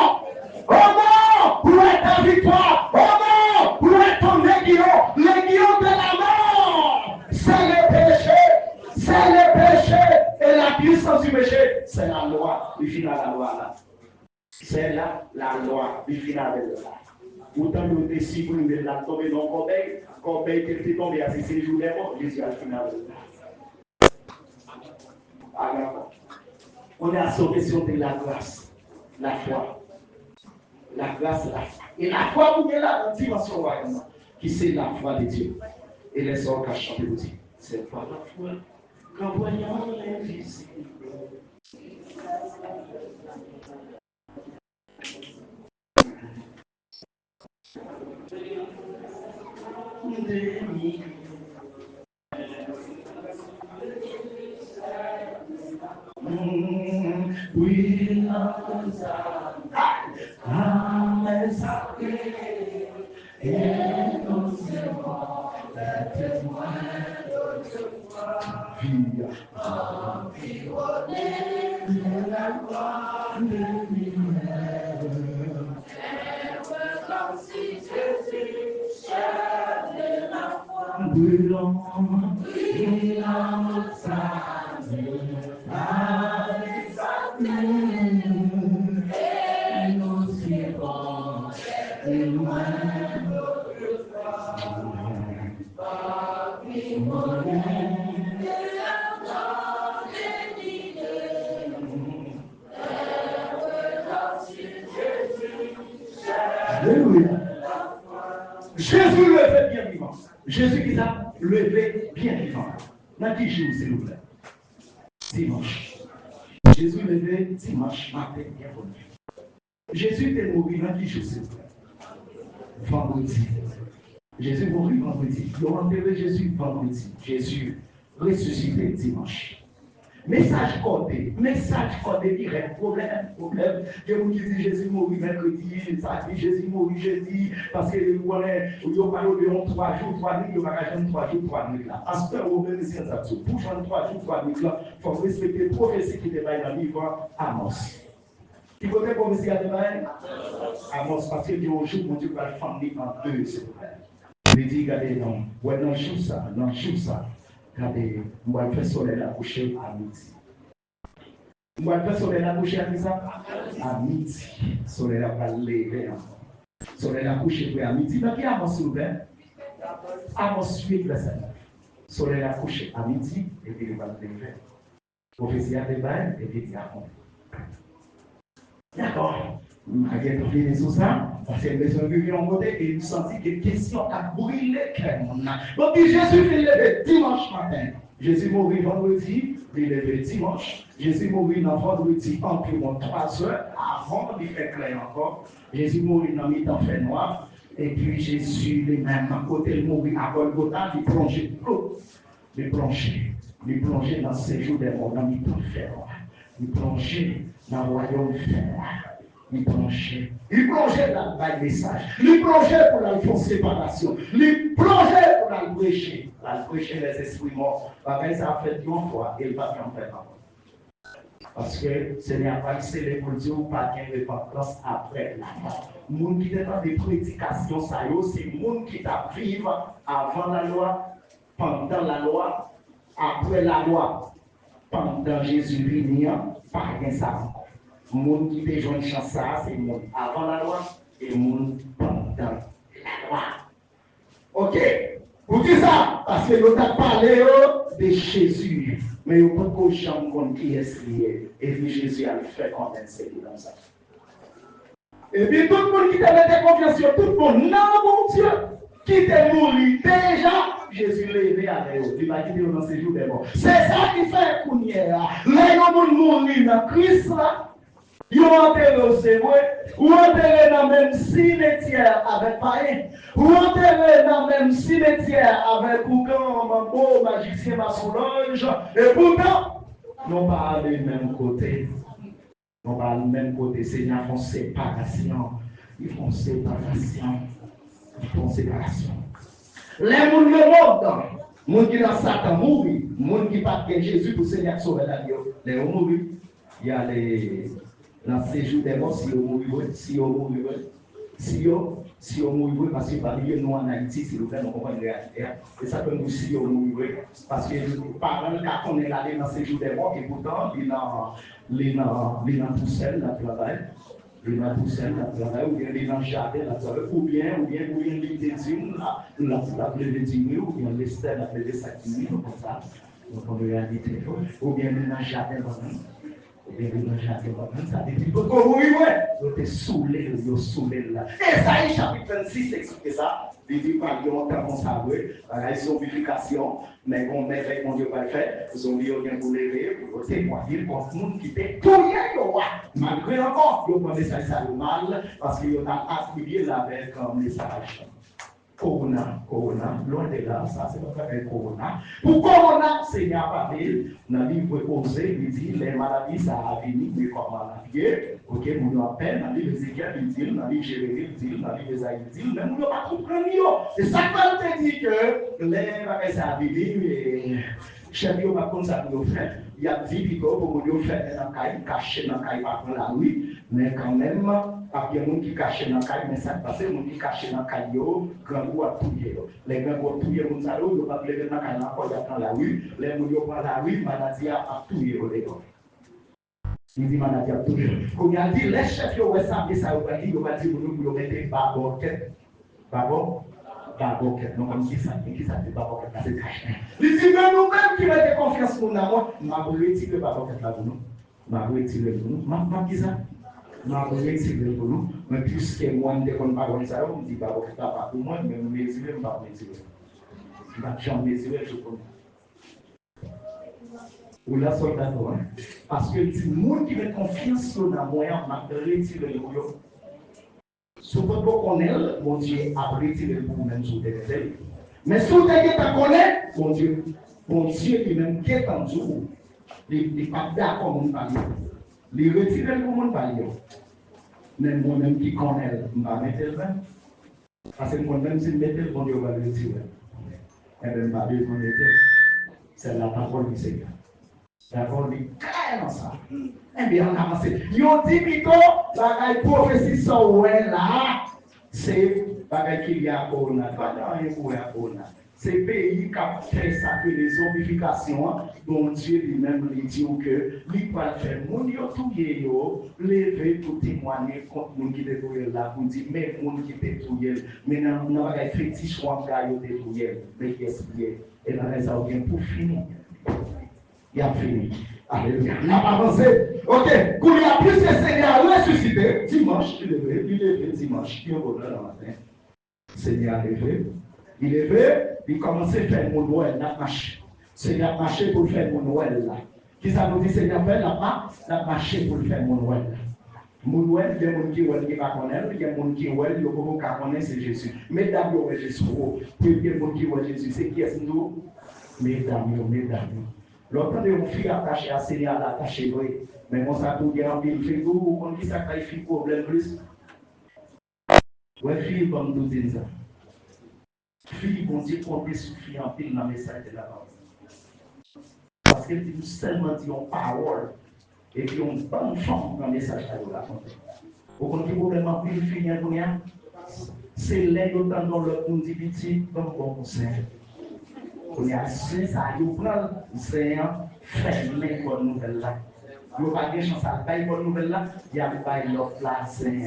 Oh non! Pour être victoire! Oh non! Pour être ton l'aiguillon de la mort! C'est le péché! Et la puissance du péché, c'est la loi. Il finit la loi là. C'est là la loi. Il finit avec la loi. Autant nous décidons de la tomber dans Corbeil qui était tombé à ces jours des morts, Jésus a fini avec la loi. Alors, on est à sauver sur la grâce, la foi. La grâce, la foi. Et la foi, vous avez la dimension royale, qui c'est la foi de Dieu. Et les sœurs qui chantent aussi. C'est pas la foi qu'en voyant l'invisible. We love et nous serons les témoins de vie. Environnés de la gloire de lui-même. Et comme si Jésus cherchait la foi. Brûlant sa vie. Avec sa vie. Et nous serons témoins de Alléluia. Jésus levé bien vivant. Jésus qui a levé bien vivant. Dans qui jour, s'il vous plaît? Dimanche. Jésus levé dimanche matin bien venu. Jésus est mort dans qui jour, s'il vous plaît? Vendredi. Jésus mourut vendredi. Ils ont enterré Jésus vendredi. Jésus ressuscité dimanche. Message codé direct, problème. Que vous dites Jésus mourut mercredi, ça dit Jésus mourut jeudi, parce que vous connaissez, vous parlez de 3 jours, 3 nuits, vous ne 3 jours, 3 nuits là. À ce temps, vous même si ça tout. Pour faire 3 jours, 3 nuits là, il faut respecter la prophétie qui est dans le livre Amos. Qui côté prophétie à demain? Amos, parce que Dieu, au jour, mon Dieu, va le faire en deux, s'il vous plaît. Il dit, regardez, non, ouais, non, joue ça. Regardez, moi, je fais soleil à coucher à midi. Moi, je fais soleil à coucher à qui ça? À midi. Soleil à lever encore. Soleil à coucher à midi. Donc, il y a Amos ouvert. Amos 8, verset 9. Soleil à coucher à midi, et puis il va lever. Prophétie à débat, et puis il y a d'accord. Je vais finir sur ça, parce que les gens vivent en côté et ils sentent que les questions ont brûlé. Donc, Jésus est levé dimanche matin. Jésus mourit vendredi, il est levé dimanche. Jésus mourit dans vendredi environ 3 heures avant de faire clair encore. Jésus mourit dans le mi-temps fait noir. Et puis Jésus, lui-même, à côté, il mourit à Golgotha, il plongeait l'eau. Il plongeait dans ces jours des morts, dans le mi-temps fait noir. Il plongeait dans le royaume fait noir. Il plongeait dans le message. Il plongeait pour la fausse séparation. Il plongeait pour la prêcher. La prêcher les esprits morts. Parce ça a fait 2 fois et il va en faire encore. Parce que ce n'est pas scellé pour Dieu ou pas qu'il n'y ait pas de place après la mort. Les gens qui sont dans des prédications, c'est les gens qui vivent avant la loi, pendant la loi, après la loi, pendant Jésus venir, pas rien ça encore. Les gens qui te joignent chance ça, c'est les gens avant la loi et les gens pendant la loi. Ok? Pour qui ça? Parce que nous avons parlé de Jésus, mais nous ne pouvons jamais comprendre qui est lié. Et puis Jésus a fait condenser dans ça. Et puis tout le monde qui t'a mis confiance sur tout le monde, non, mon Dieu, qui t'est mort déjà, Jésus l'a aidé à l'eau. Il va quitter dans ces jours des morts. C'est ça qui fait qu'on y est là. Les gens qui mourir dans Christ là. Ils ont enterré au Seigneur, ou enterré dans le même cimetière avec païen, ou enterré dans le même cimetière avec Boucan, Mambo, magicien, Massolange, et pourtant, non pas le même côté. Non pas le même côté. Seigneur, font séparation. Ils font séparation. Les gens le monde, les gens qui dans Satan mourir, les gens qui partent de Jésus pour Seigneur sauver la vie, les gens mourir. Il y a les. Dans ces jours des morts, si on mourit, si on mourit, parce que parmi nous en Haïti, si nous comprenons la réalité, et ça peut nous si on mourit, parce que nous parlons quand on est allé dans ces jours des morts, et pourtant, il est dans tout seul, dans le travail, il est dans tout seul, dans le travail, ou bien il est dans le jardin, dans le travail, ou bien il est dans le ou bien l'Esther, la plébé Sakini, comme ça, donc on veut réalité, ou bien il est dans le jardin, et ça dit, il était saoulé là. Esaïe chapitre 26 explique ça. Il dit, par exemple, on savait, la zombification, mais on met mon Dieu va le faire, zombie ont bien vous lever, pour témoigner contre le monde qui était tout rien, malgré encore, il prend message ça mal, parce qu'il a attribué avec un message. Corona, loin de là, ça c'est pas un corona. Pour corona, Seigneur parlé, dans le livre posé, il dit les maladies ça a venu, mais comme maladie, ok, nous avons peine, dans le livre Ézéchiel, il dit, dans le livre Jérémie, il dit, dans le livre Esaïe, il dit, mais nous n'avons pas compris. Et ça peut te dire que les maladies ça a venu, mais chef, il n'y a pas comme ça pour nous faire. Il y a 10 picots pour nous faire dans la caille, caché dans la caille par la nuit, mais quand même, il y a des gens qui cachent dans la caille, mais ça passe, les gens qui cachent dans la caille, grand goût à touiller. Les grands goûts à touiller, ils ne peuvent pas lever dans la caille, dans la rue, les gens qui prennent la rue, maladie à touiller. Il dit maladie à touiller. Quand il a dit, les chefs, ils ont ça, il va dire, vous mettez baboquette. Baboquette. Donc, comme qui ça fait baboquette, c'est caché. Il dit, mais nous-mêmes qui mettons confiance pour nous, je vais retirer baboquette là pour nous. Je vais retirer pour nous. Je vais dire ça. m'a retiré pour nous, mais puisque moi, je ne pas comme ça, on me dit, bah, pas pour moi, mais je ne vais pas me tirer. Je ne vais jamais me tirer, je connais. Ou la soldat, parce que le monde qui met confiance dans moi, m'a retiré le boulot. Si vous connaissez, mon Dieu a retiré le boulot même sous des ailes. Mais si vous connaissez, mon Dieu lui-même qui est en dessous, il n'est pas d'accord avec nous. Il retire le monde par lui. Mais moi-même qui connais, je ne vais pas mettre le bain. Parce que moi-même, si je mets le bon Dieu, va le retirer. Et bien, pas besoin de mettre. C'est la parole du Seigneur. La parole dit clairement ça. Eh bien, on avance. Yon dit plutôt, la prophétie sont ouais là, c'est bagaille qu'il y a pour nous. Pas dans un pour nous. C'est pays qui a fait ça que les zombifications, dont Dieu lui-même lui dit que lui va faire mon yo tout yo, lever pour témoigner contre mon qui détruit là pour dire mais mon qui détruit, mais non pas fétiche ou en cas yo détruit, mais qu'est-ce qui est et là ça vient pour finir. Il a fini. Alléluia. Il a avancé. Ok. Quand il a plus le Seigneur ressuscité, dimanche, il est levé dimanche, il est revenu le matin. Le Seigneur est levé. Il est levé, il commence à faire mon Noël, la marche. Seigneur a marché pour faire mon Noël là. Qui ça nous dit, Seigneur fait la marché pour faire mon Noël là. Mon Noël, il y a des gens qui ne connaissent pas, il y a des gens qui ne connaissent c'est Jésus. Mesdames, il y a Jésus. Puis il y a des gens qui connaissent Jésus. C'est qui est-ce nous? Mesdames. L'autre de mon fille attaché à Seigneur, attaché, oui. Mais mon ça tout bien, il fait tout, on dit ça quand il fait problème plus. Ouais, fille, comme nous disons ça. Fille, bon Dieu, compter sur fille en pile dans le message de la parole. Parce qu'elle dit seulement dit en parole, et puis on bonne forme dans le message de la parole. Vous comprenez problème en pile, fille, c'est l'aide autant dans le monde dit petit, comme bon conseil. On y a su ça, il prend c'est fait les bonnes nouvelles là. Il n'y a pas de chance à faire bonne nouvelle là, il y a pas l'autre là, c'est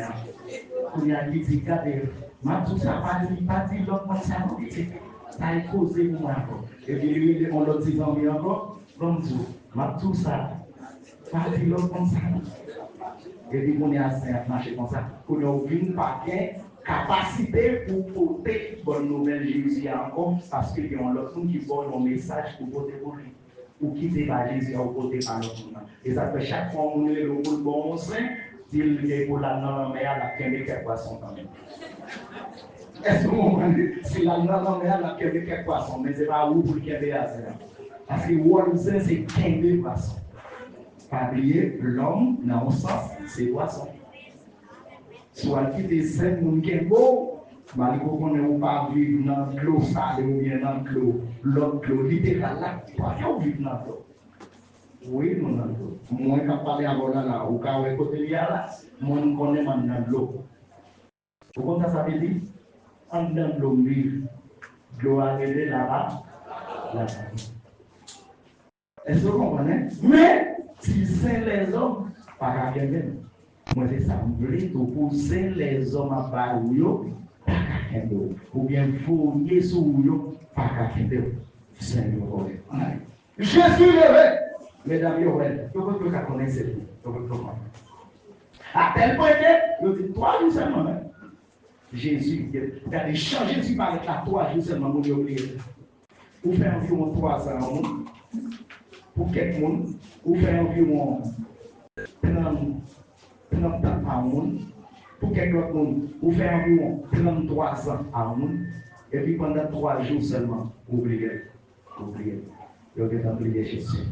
on y a dit, regardez, ma tout ça pas dit l'autre monde ça non dit, ça a causé pour moi encore. Et puis on l'autre dit encore, comme Dieu, ma tout ça pas dit l'autre monde ça. Et puis on y a marché comme ça, pour nous vient pas capacité pour porter bonne nouvelle Jésus encore parce qu'il y a l'autre monde qui voit un message pour porter pour lui ou quitter par Jésus ou porter par l'autre monde. Et ça fait chaque fois qu'on est le bon saint, il est pour la non mais à la quelques poissons quand même. Est-ce que vous comprenez? C'est la non mais à la quelques poissons, mais c'est pas où pour qu'il y ait parce que le saint c'est 15 poissons. Pas oublier l'homme dans le sens c'est poisson. Soit qui décède mon beau, malgré qu'on ne pas vivre dans l'eau salée ou bien dans l'eau littéral là, pas vivre dans l'eau. Oui, nous dans l'eau. Moi qui parle avant là, ou quand on côté là, moi nous connais dans l'eau. Vous comprenez ça veut dire? En dans l'eau vive, l'eau arrive là-bas, là-bas. Est-ce que vous comprenez? Mais si c'est les hommes, pas qu'à même. Moi, c'est ça, je voulais pousser les hommes à Barouyo, ou bien fouiller sur eux, pas qu'à Seigneur. Jésus levé, mesdames, vous pouvez connaître cette vie. À tel point que, vous dites 3 jours seulement, Jésus, il a changé Jésus par la 3 jours seulement, vous oubliez. Vous faites environ 3 ans, pour quelqu'un, vous faites environ 30 ans par monde, pour quelqu'un vous faites environ 33 ans par monde, et puis pendant 3 jours seulement, oubliez. Vous avez oublié Jésus.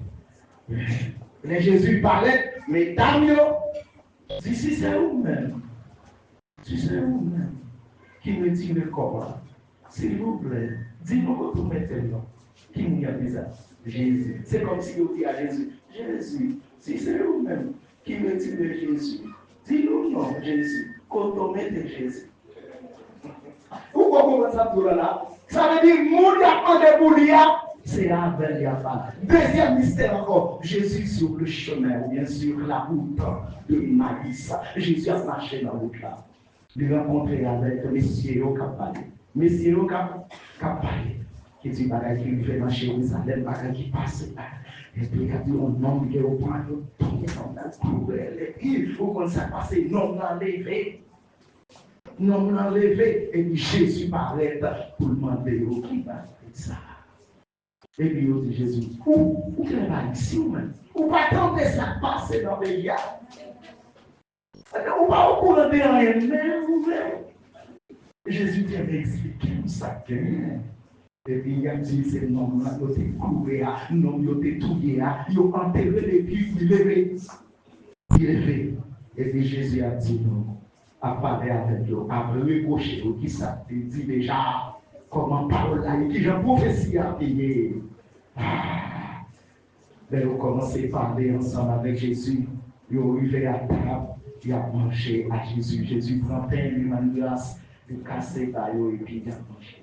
Les Jésus parlait, mais Damio, si c'est vous-même, qui me dit le corps, s'il vous plaît, dis-nous que vous mettez là. Qui nous a dit ça? Jésus. C'est comme si vous dites à Jésus, si c'est vous-même qui me dit de Jésus, dis-nous non, Jésus, quand on met de Jésus. Pourquoi vous ça pour là? Ça veut dire, mon de Boulia, c'est avec Yaba. Deuxième mystère encore, Jésus sur le chemin, ou bien sur la route de Maïs. Jésus a marché dans la route là. Il a rencontré avec messieurs qui ont parlé. Messieurs qui ont parlé. qui dit bagaille qui fait dans Jérusalem, bagaille qui passe là. Et puis il a dit un homme qui est au point de tomber dans la cruelle. Et puis il faut qu'on s'est passé, non l'enlevé. Non l'enlevé. Et puis Jésus paraît pour demander au qui va faire ça. Et puis il dit Jésus, où est la ici ou même? Ou pas tenter ça passer dans les gars? Ou pas au courant de rien, même. Jésus vient m'expliquer ça. Et puis il a dit, c'est non, il a été couru, non, il a été touillé, il a enterré les pieds, il est levé. Et puis Jésus a dit, non, à parler avec eux, à reprocher eux, qui ça, il dit déjà, comment parole là, et qui j'ai prophétie à payer. Mais ils ont commencé à parler ensemble avec Jésus, ils ont arrivé à table, ils ont mangé à Jésus. Jésus prend pain, lui m'a grâce, il casse les taillots et puis il a mangé.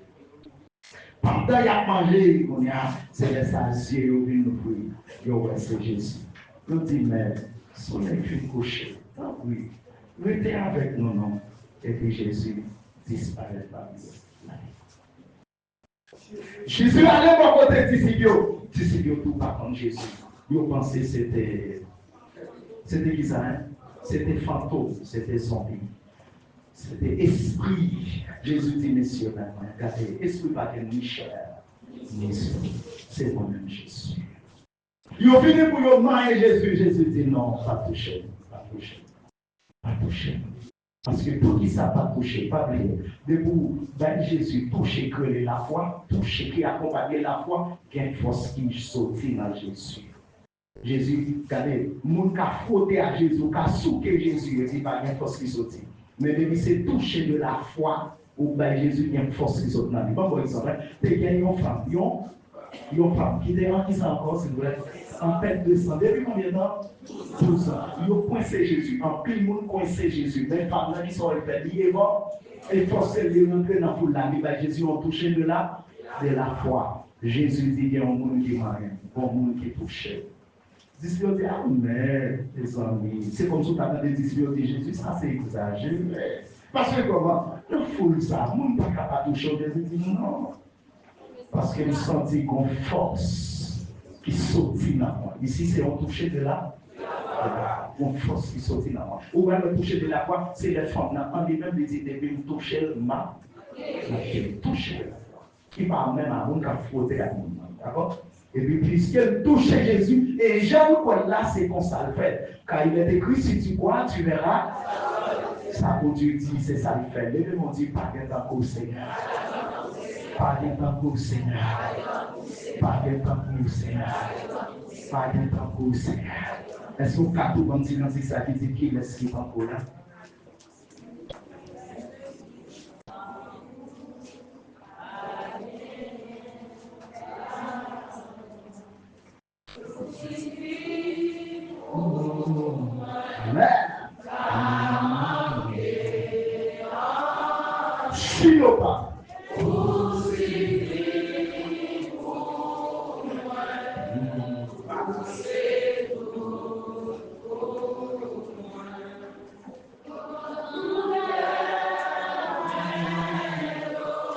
Pendant qu'il a mangé, c'est les saciés, ils ont vu nous prier. Ils ont resté Jésus. Ils ont dit, mais son écrit couché. Oui, restez avec nous, non. Et puis Jésus disparaît parmi eux. Jésus allait pour côté de disciples, tout par contre Jésus. Ils ont pensé que c'était qui ça, hein? C'était fantôme, c'était zombie. C'était esprit. Jésus dit, messieurs, regardez, esprit pas que ni chair, ni sang. C'est moi-même Jésus. Ils ont fini pour leur marier Jésus. Jésus dit, non, pas toucher, pas toucher, pas toucher. Parce que tout qui ça pas touché, pas oublier. Debout, Jésus toucher que la foi, toucher qui accompagne la foi, qui a une force qui sortit dans Jésus. Jésus, regardez, mon qui a frotté à Jésus, qui a souqué Jésus, il n'y a pas une force qui sortit. Mais depuis c'est touché de la foi, où Jésus il y a une force qui sortit dans lui. Par exemple, il y a une femme qui était en qui ça encore, si vous voulez, en perte de sang. Depuis combien de temps? 12 ans. Ils ont coincé Jésus. En pile, le monde coincé Jésus. Mais les femmes qui sont liées, et forcé de rentrer dans la foule là. Jésus a touché de la foi. Jésus dit qu'il y a un monde qui m'a rien, un monde qui est touché. Les disciples disent, ah mais, les amis, c'est comme si tu as des disciples dit Jésus, ça c'est exagéré. Parce que comment? Le foule ça, le monde n'est pas capable de toucher. Jésus dit non. Parce que nous sentons une force qui sortit dans moi. Ici, c'est un toucher de la une force qui sortit dans moi. Ou bien le toucher de la foi, c'est les femmes. En lui-même, il dit, depuis nous toucher ma, toucher de la foi. Qui parle même à nous qui a frotté à nous. D'accord? Et puis, puisqu'elle touchait Jésus, et Jean, quoi là, c'est comme ça le fait. Car il est écrit, si tu crois, tu verras. Ça, pour Dieu dit, c'est ça le fait. Les mon Dieu, pas de temps pour Seigneur. Pas de temps pour Seigneur. Pas de temps pour Seigneur. Pas de temps pour Seigneur. Est-ce que vous avez tout comme si ça qui dit qu'il est ce qui est en cours là? Amen. Chilopa.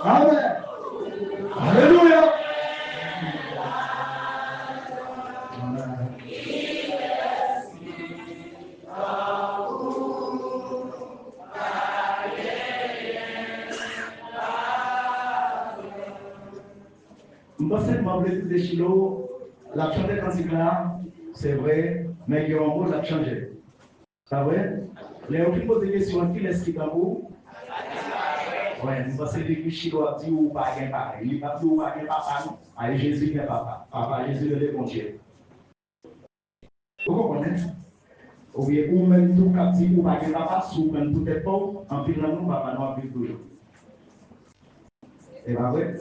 Amen. Alléluia. Je pense que mon blessé de Chilo, la chanter cantique là, c'est vrai, mais il y a un mot, la changer. C'est vrai? Les gens qui posent des questions, qui laisse qui vous? Oui, je pense que Chilo a dit ou pas un papa. Il n'a pas dit ou pas un papa, non. Allez, Jésus est papa. Papa, Jésus est le bon Dieu. Vous comprenez? Ou bien, ou même tout cap dit ou pas un papa, ou même tout est pauvre, en pile nous, papa, nous a vu toujours. C'est pas vrai?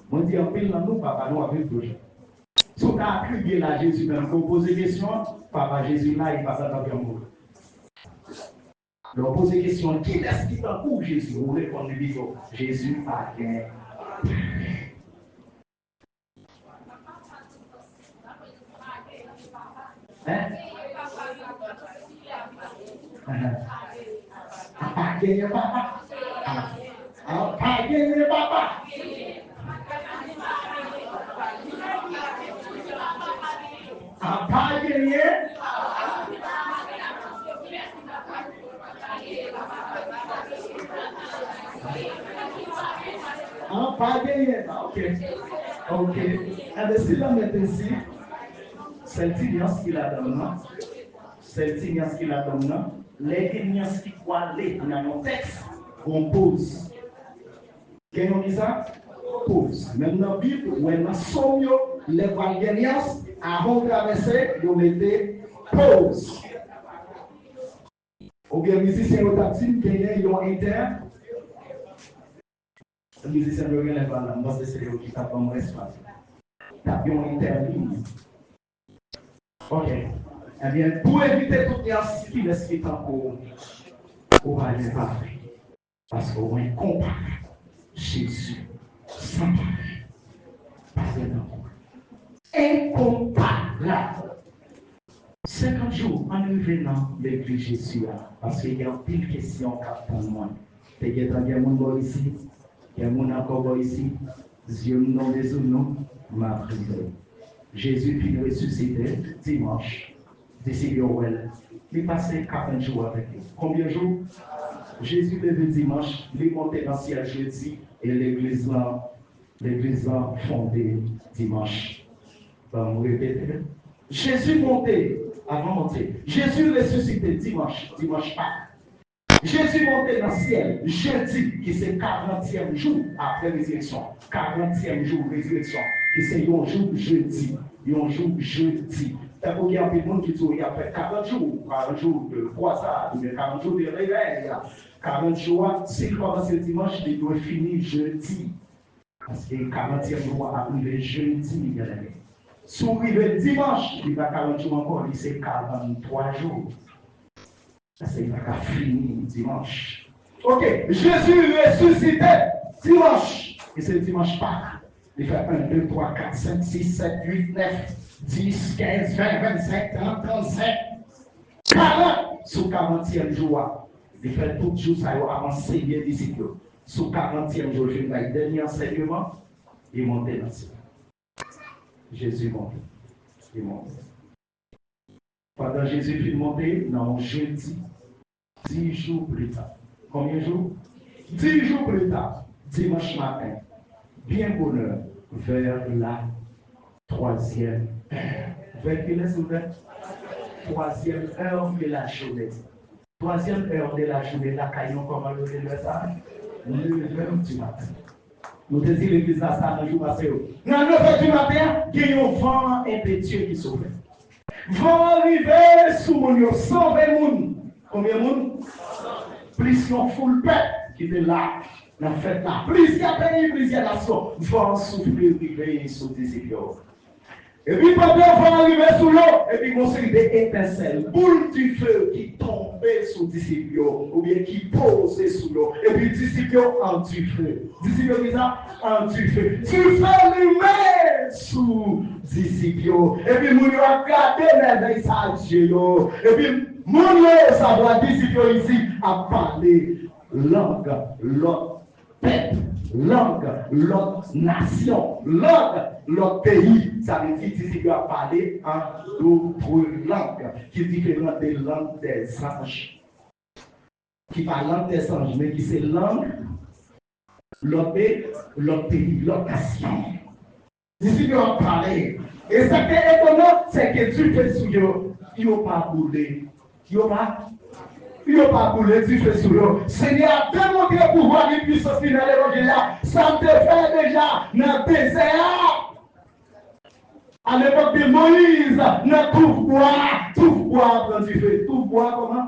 Moi, je dis en pile nous, papa, nous a vu toujours. Si on a crié là, Jésus, même pour poser des questions, papa Jésus là, il va pas dans le monde. Donc, poser des questions, qui est-ce qui t'en court Jésus? Vous répondez, Jésus a gagné. Hein? Pas gagné, papa. Pas gagné, papa. Ah, pas gagné. Ok. Ok. Eh bien, si l'homme est ici, c'est le tignas qui l'a donné. C'est le tignas qui l'a donné. Les tignas qui croient dans nos textes, on pose. Qu'est-ce qu'on dit ça? Pause. Même dans la Bible, où elle a somme, les valganias, avant de traverser, ils mettaient pause. Ou bien, musicien autant-il, ils ont interne. Le musicien de rien, moi, c'est celui qui tape dans mon espace. Tape en interligne. Ok. Eh bien, pour éviter toute ce qui laisse qui temps pour aller parler. Parce qu'on est comparé. Jésus, sans parler. Pas incomparable. 50 jours, en revenant l'église Jésus, parce qu'il y a une pile de questions pour moi. Il y a des gens ici, il y a des gens encore ici, Dieu nous des nous, m'a privé. Jésus puis ressuscité dimanche, d'ici Yoel. Il passé 40 jours avec lui. Combien de jours? Jésus levé dimanche, il est monté dans le ciel jeudi, et l'église là fondée dimanche. Bon, vous répétez. Jésus monté, avant monter. Jésus ressuscité dimanche Pâques. Jésus monté dans le ciel jeudi, qui c'est 40e jour après résurrection. 40e jour résurrection, qui c'est un jour jeudi. Un jour jeudi. C'est pour qu'il y a des gens qui disent qu'il y a fait 40 jours de croissade, 40 jours de réveil. 40 jours, si il commence le dimanche, il doit finir jeudi. Parce que 40e jour arrive jeudi, bien aimé. Si on arrive le dimanche, il va 40 jours encore, il c'est 43 jours. C'est il va finir dimanche. Ok, Jésus ressuscité dimanche. Et c'est le dimanche Pâques. Il fait 1, 2, 3, 4, 5, 6, 7, 8, 9, 10, 15, 20, 25, 30, 35, 40 sous 40e jour. Il fait tout jour ça avant enseigner les disciples. Sous 40e jour, je vais le dernier enseignement, il monte dans le ciel. Jésus monte. Il monte. Pendant Jésus est monté, non, jeudi, 10 jours plus tard. Combien de jours? 10 jours plus tard, dimanche matin, bien bonheur, vers la 3e heure. Vers quelle heure? 3e heure de la journée. 3e heure de la journée, la caillon, comment le fait ça? 9h du matin. Nous te disons l'église à ça, dans le jour passé. Dans 9h du matin, il y a un vent impétueux qui s'ouvre. Vent arriver sous mon 120 personnes. Combien de monde? Plus qu'on foule pète qui est là, dans la fête là. Plusieurs pays, plusieurs nations vont souffler, arriver sous des disciples. Et puis pendant qu'on va arriver sous l'eau, et puis on se des étincelles, boules du feu qui tombaient sous les disciples, ou bien qui posaient sous l'eau. Et puis les disciples en du feu. Disciples disent ça, en du feu. Tu fais lumière sous les disciples. Et puis nous avons regardé les messages. Et puis mon ça doit disciples ici à parler langue, l'autre peuple, langue, l'autre nation, langue, l'autre pays. Ça veut dire disciples à parler en d'autres langues qui est différente des langues des anges. Qui parle langue des anges, mais qui c'est langue, l'autre pays, l'autre nation. Disciples à parler. Et ce qui est étonnant, c'est que Dieu fait sur eux, ils n'ont pas boulé. Il n'y a pas boulé du feu sur eux. Seigneur a démontré le pouvoir et puissance dans l'évangile là. Ça te fait déjà dans le désert. À l'époque de Moïse, dans tout bois prend du feu. Tout bois comment?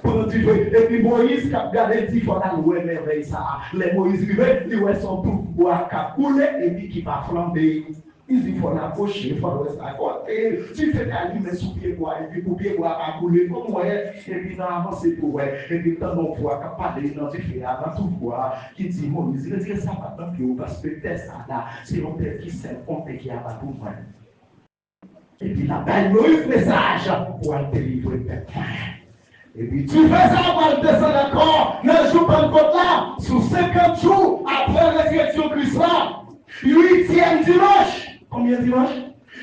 Prend du feu. Et puis Moïse qui a gardé dit qu'il faut aller merveille ça. Les Moïse vivait, il voit son tout bois qui a coulé et puis qui va flamber. Il faut l'approcher, il faut rester à côté. Tu fais calumer sous pied bois, et puis pour pied bois à couler, comme moi, et puis dans avancer pour ouais, et puis dans mon poids, qui parle dans du fait, avant tout bois, qui dit, Moïse, il dit que ça va pas plus haut, parce que test là, c'est un test qui s'est compté qui a pas pour moi. Et puis la belle Moïse message pour te délivrer peuple. Et puis tu fais ça pour descendre encore, ne joue pas le côté là, sous 50 jours après la résurrection de Christ là, 8e dimanche. Combien de dimanche?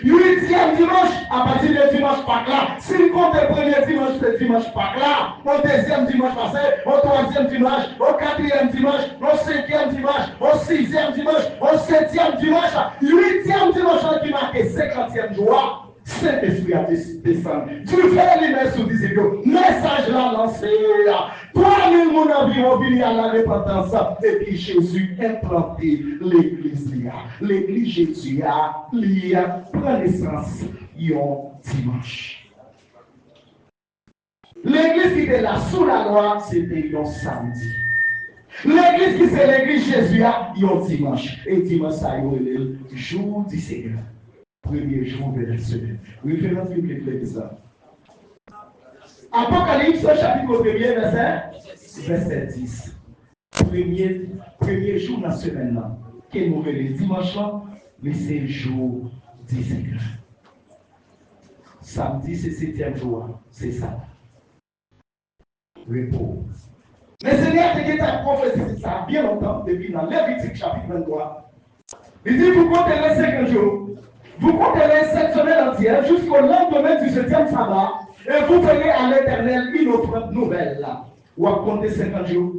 8e dimanche, à partir du dimanche Pâques là, si vous comptez le premier dimanche, c'est dimanche Pâques là, au deuxième dimanche passé, au troisième dimanche, au quatrième dimanche, au cinquième dimanche, au sixième dimanche, au septième dimanche, 8e dimanche qui marque 50e jour. Saint-Esprit a descendu. Tu fais l'image sous disciples. Message là lancé. 3000 personnes environ venir à la repentance. Et puis Jésus a implanté l'église. L'église Jésus a prend naissance dimanche. L'église qui était là sous la loi, c'était un samedi. L'église qui c'est l'église Jésus a dimanche. Et dimanche, ça y est le jour du Seigneur. Premier jour de la semaine. Référence biblique de ça. Apocalypse chapitre 1er, verset 10. Premier jour de la semaine, qui nous le dimanche, c'est le jour du Seigneur. Samedi, c'est 7e jour. C'est ça. Repos. Mais Seigneur, tu as prophétisé ça bien longtemps, depuis dans Lévitique chapitre 23. Il dit, vous comptez les 50 jours. Vous compterez cette semaine entière jusqu'au lendemain du 7e sabbat et vous ferez à l'Éternel une offrande nouvelle. Ou à compter 50 jours.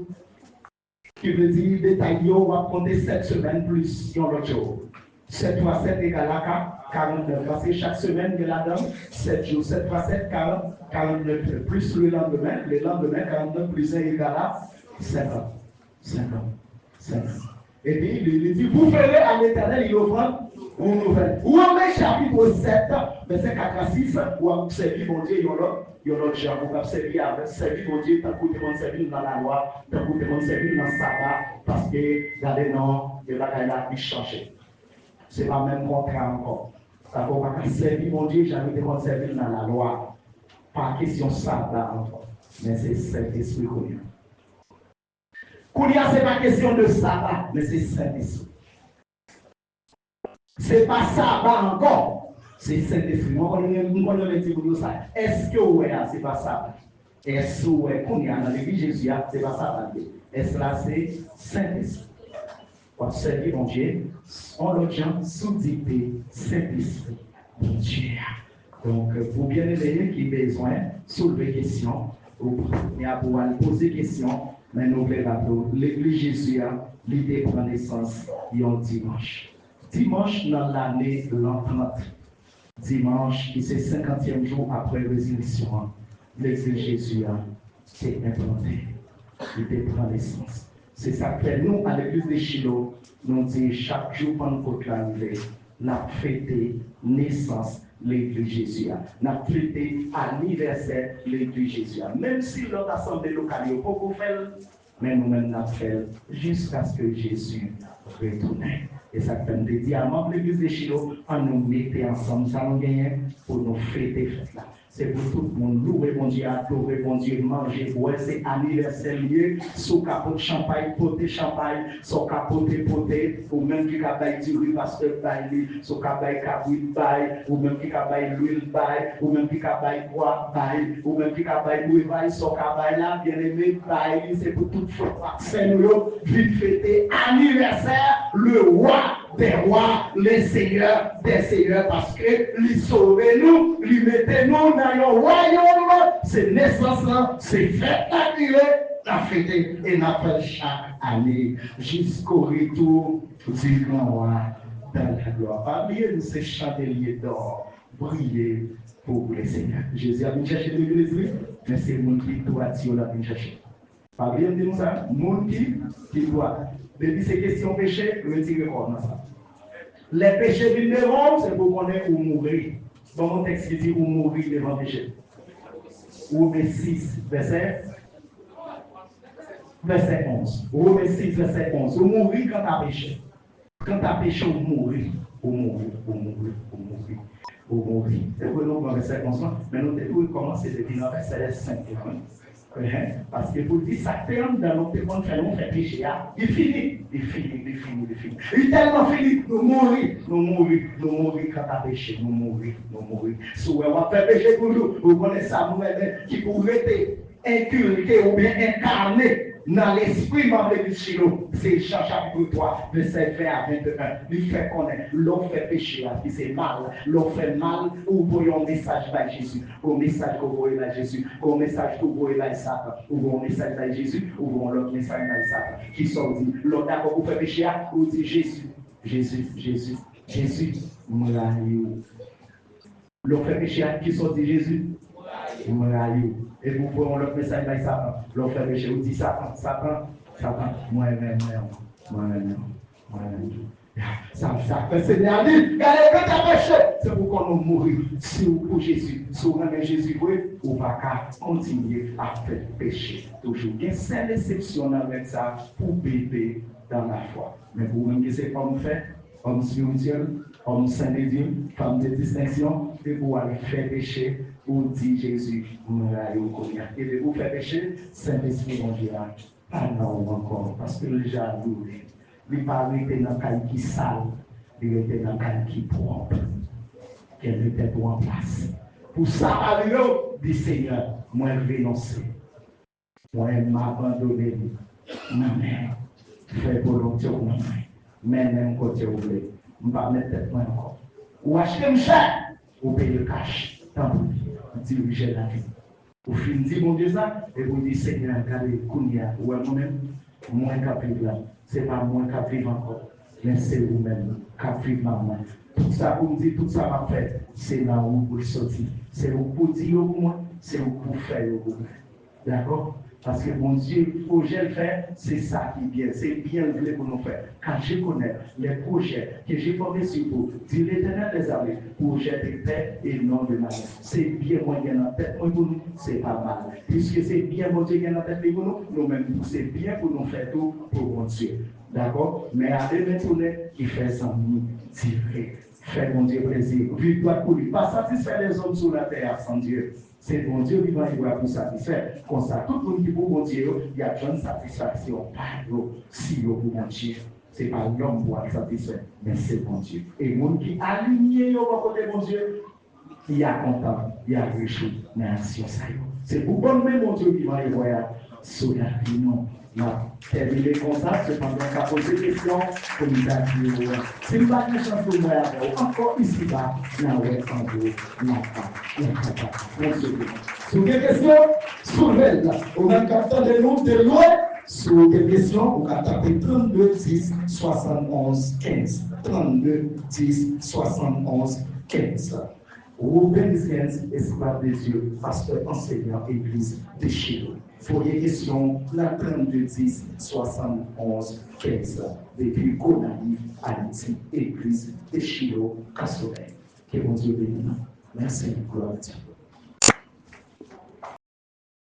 Qui veut dire détaillé, ou à compter 7 semaines plus l'autre jour. 7 fois 7 égale à 49. Parce que chaque semaine, il y a là-dedans 7 jours. 7 fois 7, 40, 49. Plus le lendemain 49 plus 1 égale à 50. 50. Et puis, il dit, vous ferez à l'Éternel une offrande nouvelle. Ou en chapitre 7, verset 4 à 6, où on observe mon Dieu, il y a l'autre genre, on observe avec servir mon Dieu, tant que on servir dans la loi, tant que on servir dans le sabbat, parce que, regardez, non, il y a la vie changée. Ce n'est pas même contraire encore. Ça ne va pas servir mon Dieu, jamais de servir dans la loi. Pas question sabbat encore, mais c'est Saint-Esprit qu'on y a. Kounia, ce n'est pas question de sabbat, mais c'est Saint-Esprit. Ce n'est pas sabbat encore, c'est Saint-Esprit. Est-ce que ouais, ce n'est pas sabbat? Est-ce que ouais, Kounia, dans l'église Jésus, ce n'est pas sabbat? Est-ce là, c'est Saint-Esprit? Pour servir mon Dieu, on le gens sous dictée Saint-Esprit, mon Dieu. Donc, pour bien aimer qui a besoin de soulever des questions, ou pour poser des questions, mais nous voulons l'église Jésus a l'idée prend naissance dimanche. Dimanche dans l'année de l'an 30. Dimanche, qui c'est 50e jour après la résurrection. L'église Jésus a été implantée. L'idée prend naissance. C'est ça que nous, à l'église de Shiloh, nous disons chaque jour Pentecôte l'arrivée, nous fêté naissance l'église Jésus. Nous avons fêté anniversaire l'église Jésus. Même si l'autre assemblée locale n'est pas pour faire, mais nous-mêmes nous fait jusqu'à ce que Jésus retourne. Et ça fait des diamants de l'église de Shiloh, on nous mettait ensemble, nous allons gagner pour nous fêter fête là. C'est pour tout le monde louer mon Dieu, adorer mon Dieu, manger, boire, c'est anniversaire lieu, sous capote champagne, poté champagne, sous capote poté, ou même qui cabaye du riz pasteur bail, sous cabaye cabouille bail, ou même qui cabaye l'huile bail, ou même qui cabaye bois bail, ou même qui cabaye louis bail, sous cabaye là, bien aimé bail, c'est pour tout le vaccin nous, vite fêter anniversaire, le roi des rois, les seigneurs des seigneurs, parce que lui sauver nous, lui mettez nous dans le royaume, c'est naissance là, c'est fête annulée, la fête et la fête chaque année, jusqu'au retour du grand roi dans la gloire. Parmi nous, ces chandeliers d'or, briller pour les seigneurs. Jésus a venu chercher l'église, mais c'est mon qui doit dire, on a venu chercher. Parmi nous, ça, mon qui doit. Depuis ces questions péché, retirez quoi ça. Les péchés viennent devant, c'est pour qu'on ait ou mourir. Dans mon texte, il dit ou mourir devant le péché. Romains 6, verset 11. Romains 6, verset 11. Ou mourir quand tu as péché. Quand tu as péché, ou mourir. Ou mourir. C'est pour nous, verset 11. Mais nous devons commencer depuis le verset 5. Parce que pour dire ça fait dans notre monde fait nous fait péché, il finit. Il est tellement fini, nous mourir quand tu péché, nous mourir. Si on va faire péché pour nous, vous connaissez ça, qui pour être inculqué ou bien incarné dans l'esprit membre de Chilo, c'est Jean chapitre 3, verset 20 à 21. Il fait connaître, l'on fait péché, puis c'est mal. L'on fait mal, ou voyons un message par Jésus, ou un message qu'on voit par Jésus, ou un message qu'on voit par Satan, ou un message par Jésus, ou l'autre message par Satan. Qui sont dit, l'on d'accord pour faire péché, ou dit Jésus, moi, l'on fait péché, qui sont dit Jésus, et vous voyez l'autre message par Satan, l'on fait péché, ou dit Satan, moi-même. Ça fait Seigneur dit, regardez, quand tu as péché, c'est pour qu'on nous mourir. Si vous pour Jésus, si vous aimez Jésus, vous ne pouvez pas continuer à faire péché. Toujours. Il y a une seule exception avec ça pour bébé dans la foi. Mais pour vous, c'est comme fait, homme spirituel, homme saint de Dieu, femme de distinction, et vous allez faire péché, vous dites Jésus, et de vous faire péché, Saint-Esprit, on dira, ah non encore, parce que le jaloux, il parle de dans le qui sale, il était dans le qui propre, qu'elle était en place. Pour ça, dit Seigneur, moi je vais lancer, moi je m'abandonner, maman, fais volonté au moment, mais même côté où vous voulez, je ne vais pas mettre tête encore. Ou acheter un cher, ou payer le cash, tant pis, diriger la vie. Vous finissez mon Dieu ça, et vous dites Seigneur, regardez, Kounia, ou moi-même, moi qui vivre là. Ce n'est pas moi qui vivre encore, mais c'est vous-même qui vivre maman. Tout ça, vous me dites, tout ça m'a fait, c'est là où vous sortir. C'est où pour dire pour moi, c'est où pour faire pour moi. D'accord? Parce que mon Dieu, le projet le fait, c'est ça qui est bien. C'est bien le pour nous faire. Quand je connais les projets que j'ai formés sur vous, dit l'Éternel des armées, projet de paix et non de mal. C'est bien moi qui ai en tête pour nous, c'est pas mal. Puisque c'est bien mon Dieu qui est en tête pour nous, nous-mêmes, c'est bien pour nous faire tout pour mon Dieu. D'accord? Mais allez maintenant, il fait sans nous tirer. Fait mon Dieu plaisir. Victoire pour lui. Pas satisfaire les hommes sur la terre sans Dieu. C'est mon Dieu vivant qui va vous satisfaire. Comme ça, tout le monde qui pour mon Dieu, il y a une satisfaction. Si vous pour mon Dieu, ce n'est pas l'homme qui va satisfaire, mais c'est mon Dieu. Et le monde qui a aligné au côté de mon Dieu, il y a content, il y a réjoui. Merci. C'est pour bon mon Dieu vivant et voyage sur la vie. Non. Terminé comme ça, cependant, on va poser des questions pour nous dire. Si nous avons une chance pour moi, encore ici-bas, nous avons un peu, sur des questions, soulevez-la. On a capté de nous de loin. Sur des questions, on a tapé 32 10 71 15. 32 10 71 15. Robin Gisens, esclave de Dieu, pasteur enseignant, église de Chilo. Foyer question, la 32 10 71 15. Depuis Gonaïve, Haïti, église de Chilo, Cassonay. Que mon Dieu bénisse. Merci, gloire à Dieu.